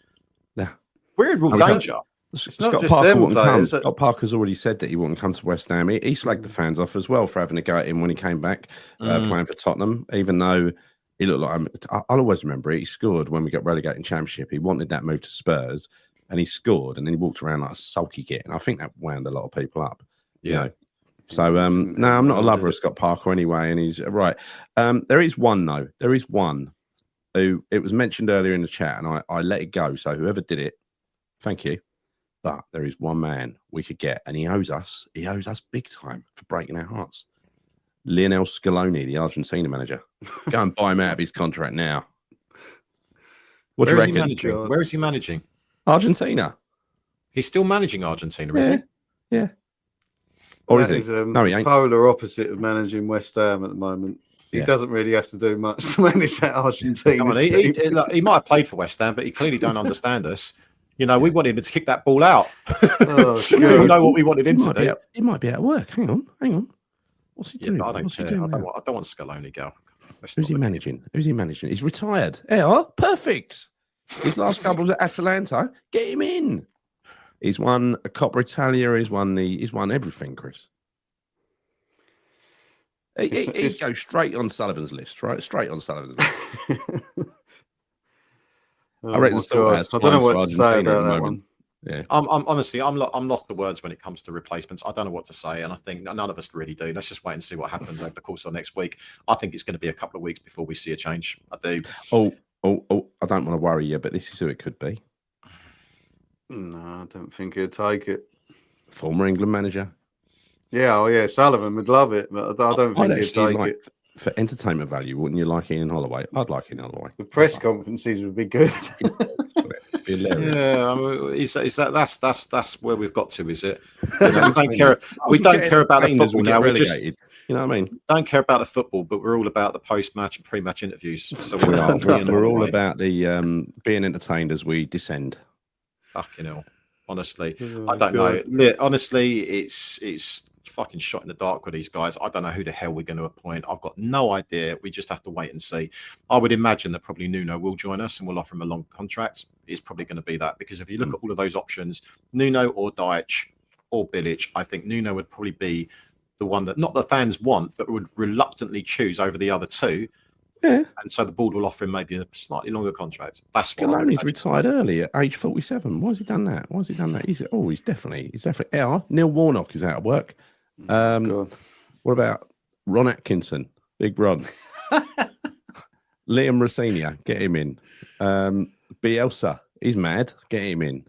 Yeah. We're in real danger. Scott Parker wouldn't come. Scott Parker's already said that he wouldn't come to West Ham. He slagged the fans off as well for having a go at him when he came back playing for Tottenham, even though he looked like I'll always remember it. He scored when we got relegated in Championship. He wanted that move to Spurs and he scored, and then he walked around like a sulky git. And I think that wound a lot of people up. So no, I'm not a lover of Scott Parker anyway, and he's right. There is one though. There is one who it was mentioned earlier in the chat, and I let it go. So whoever did it, thank you. But there is one man we could get, and he owes us big time for breaking our hearts. Lionel Scaloni, the Argentina manager. Go and buy him out of his contract now. What do you reckon? Where is he managing? Argentina. He's still managing Argentina, is he? Yeah. Or is he? No, he ain't. Polar opposite of managing West Ham at the moment. He doesn't really have to do much to manage that Argentina. Come on, he might have played for West Ham, but he clearly don't understand us. We wanted him to kick that ball out. We know what we wanted him to do. He might be at work. Hang on. What's he doing? I don't care. I don't want Scaloni, go. Who's he managing? He's retired. Yeah, perfect. His last couple was at Atalanta. Get him in. He's won a Coppa Italia. He's won everything, Chris. He goes straight on Sullivan's list, right? Straight on Sullivan's list. I reckon I don't know what to say about that one. Yeah, I'm honestly, I'm lost for words when it comes to replacements. I don't know what to say, and I think none of us really do. Let's just wait and see what happens over the course of next week. I think it's going to be a couple of weeks before we see a change. I do. Oh! I don't want to worry you, but this is who it could be. No, I don't think he'd take it. Former England manager. Yeah, Sullivan would love it, but I don't think he'd take it. For entertainment value, wouldn't you like Ian Holloway? I'd like Ian Holloway. The press conferences would be good. Yeah, that's where we've got to, is it? We don't care about the football now. You know what I mean? Don't care about the football, but we're all about the post-match and pre-match interviews. So we're all about the being entertained as we descend. Fucking hell, honestly, I don't know. Honestly, it's fucking shot in the dark with these guys. I don't know who the hell we're going to appoint. I've got no idea. We just have to wait and see. I would imagine that probably Nuno will join us and we'll offer him a long contract. It's probably going to be that, because if you look at all of those options, Nuno or Dyche or Bilic, I think Nuno would probably be the one that not the fans want, but would reluctantly choose over the other two. Yeah. And so the board will offer him maybe a slightly longer contract. That's what Scaloni's retired early at age 47. Why has he done that? He's definitely. Neil Warnock is out of work. What about Ron Atkinson? Big Ron. Liam Rossini, get him in. Bielsa, he's mad. Get him in.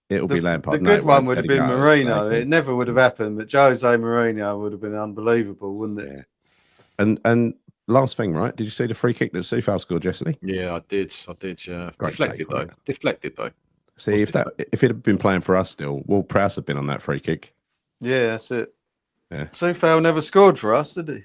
It'll be Lampard. The good one would have been Mourinho. It never would have happened, but Jose Mourinho would have been unbelievable, wouldn't it? Yeah. And last thing, right? Did you see the free kick that Soufal scored yesterday? Yeah, I did. Yeah. Deflected though. See, if it had been playing for us still, Will Prowse had been on that free kick. Yeah, that's it. Yeah. Soufal never scored for us, did he?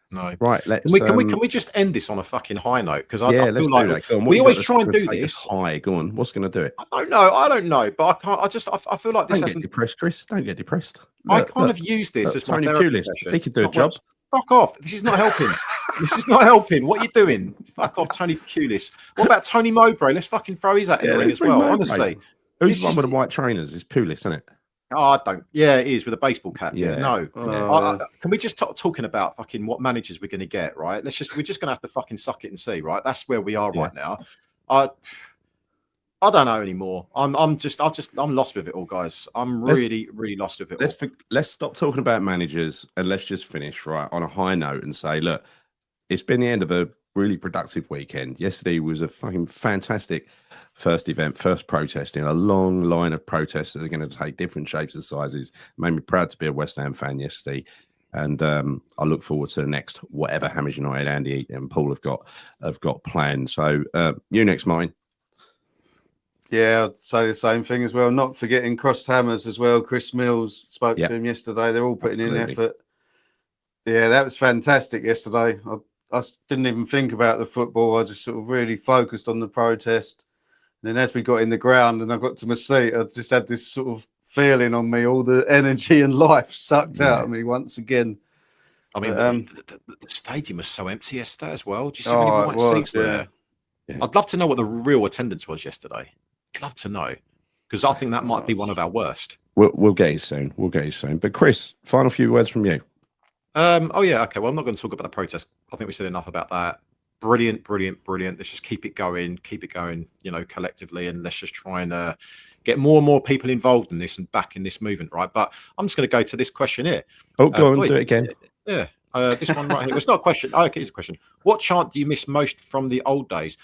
No. Right. Can we just end this on a fucking high note? Because I feel like we always try and do this. High. Go on. What's going to do it? I don't know. But I can't. I feel like this. Don't get depressed, Chris. Don't get depressed. I kind of use this as my therapy session. He could do a job. Fuck off. This is not helping. This is not helping. What are you doing? Fuck off, Tony Pulis. What about Tony Mowbray? Let's fucking throw his hat in the ring as well. Honestly, who's the one with the white trainers? It's Pulis, isn't it? Oh, I don't. Yeah, it is with a baseball cap. Yeah. No. Can we just talking about fucking what managers we're going to get? Right. We're just going to have to fucking suck it and see. Right. That's where we are right now. I don't know anymore. I'm lost with it all, guys. I'm really lost with it. Let's stop talking about managers and let's just finish right on a high note and say, look, it's been the end of a really productive weekend. Yesterday was a fucking fantastic first protest in a long line of protests that are going to take different shapes and sizes. Made me proud to be a West Ham fan yesterday. And I look forward to the next whatever Hamish United, Andy and Paul have got planned. So you next, Martyn. Yeah, I'd say the same thing as well. Not forgetting Crossed Hammers as well. Chris Mills spoke to him yesterday. They're all putting in effort. Yeah, that was fantastic yesterday. I didn't even think about the football. I just sort of really focused on the protest. And then as we got in the ground and I got to my seat, I just had this sort of feeling on me, all the energy and life sucked out of me once again. I mean, the stadium was so empty yesterday as well. Do you see how many white seats were there? Yeah. I'd love to know what the real attendance was yesterday. I'd love to know, because I think that might be one of our worst. We'll get you soon. But Chris, final few words from you. Okay. Well, I'm not going to talk about the protest. I think we said enough about that. Brilliant. Let's just keep it going, collectively, and let's just try and get more and more people involved in this and back in this movement, right? But I'm just going to go to this question here. Oh, go on, do it again. Yeah, this one right here. It's not a question. Oh, okay, it's a question. What chant do you miss most from the old days?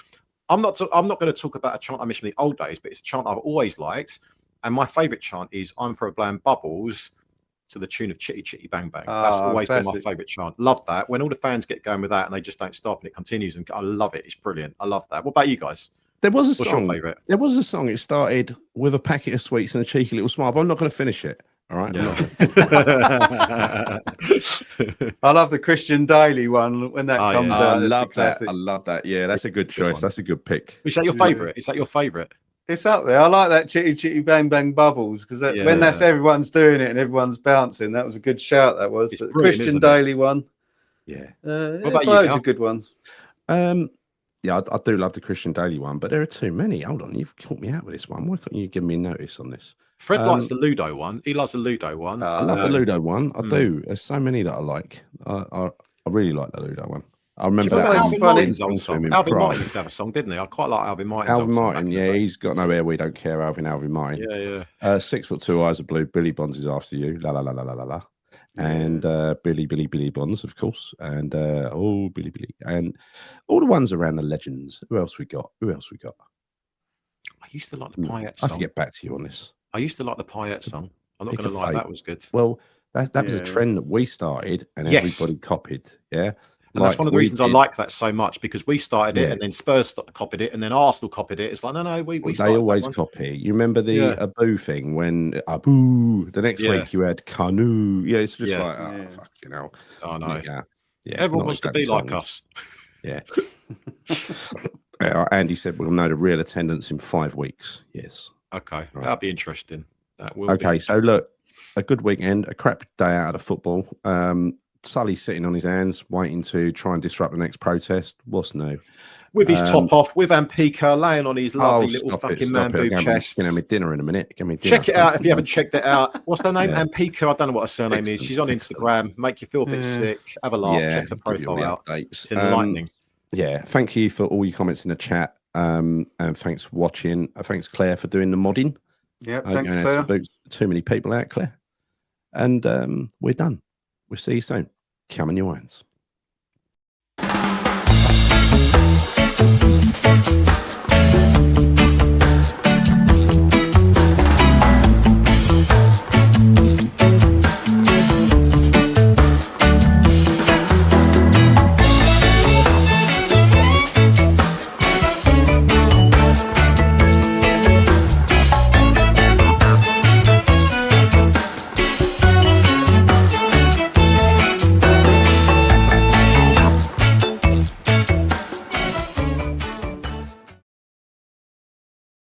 I'm not going to talk about a chant I miss from the old days, but it's a chant I've always liked, and my favourite chant is "I'm for a Bland Bubbles," to the tune of Chitty Chitty Bang Bang. That's always been my favourite chant. Love that. When all the fans get going with that and they just don't stop and it continues, and I love it. It's brilliant. I love that. What about you guys? There was a What's song. Your favourite? There was a song. It started with a packet of sweets and a cheeky little smile, but I'm not going to finish it. All right. Yeah. I love the Christian Daily one when that comes out. I love that. Yeah, that's a good choice. That's a good pick. Is that your favourite? Is that your favourite? It's up there. I like that Chitty Chitty Bang Bang Bubbles because when that's everyone's doing it and everyone's bouncing, that was a good shout. That was. But the Christian Daily one. Yeah. There's loads of good ones. yeah, I do love the Christian Daly one, but there are too many. Hold on, you've caught me out with this one. Why can't you give me notice on this? Fred likes the Ludo one. He loves the Ludo one. I love the Ludo one. I do. There's so many that I like. I really like the Ludo one. I remember that. Alvin Martin's old to him song. in Alvin Prague. Martin used to have a song, didn't he? I quite like Alvin Martin's Alvin old song Martin, back in the yeah, day. he's got no hair. We don't care. Alvin Martin. Yeah. 6 foot 2 eyes are blue. Billy Bonds is after you. La la la la la la la. And Billy Bonds, of course. And Billy, and all the ones around the legends. Who else we got? I used to like the Piet I have song. to get back to you on this. I used to like the Piet song. I'm not going to lie, that was good. Well, that was a trend that we started and everybody copied. Yeah. And that's one of the reasons I like that so much, because we started it and then Spurs copied it and then Arsenal copied it. It's like, no, we they always copy. You remember the Abu thing when Abu, the next week you had Kanu. Yeah, it's just like, oh, fucking hell. Oh, no. Yeah. Everyone wants to be like us. Yeah. Andy said we'll know the real attendance in 5 weeks. Yes. Okay. Right. That'll be interesting. That will okay. So, look, a good weekend, a crap day out of the football. Sully sitting on his hands, waiting to try and disrupt the next protest. What's new? With his top off, with Ampika laying on his lovely little fucking man boob chest. Gonna have me dinner in a minute. Check it out if you haven't checked it out. What's her name? Ampika. I don't know what her surname is. She's on Instagram. Make you feel a bit sick. Have a laugh. Check the profile out. It's enlightening. Yeah. Thank you for all your comments in the chat. And thanks for watching. Thanks, Claire, for doing the modding. Yeah, thanks, Claire. Too many people out, Claire. And we're done. We'll see you soon. Come on your irons.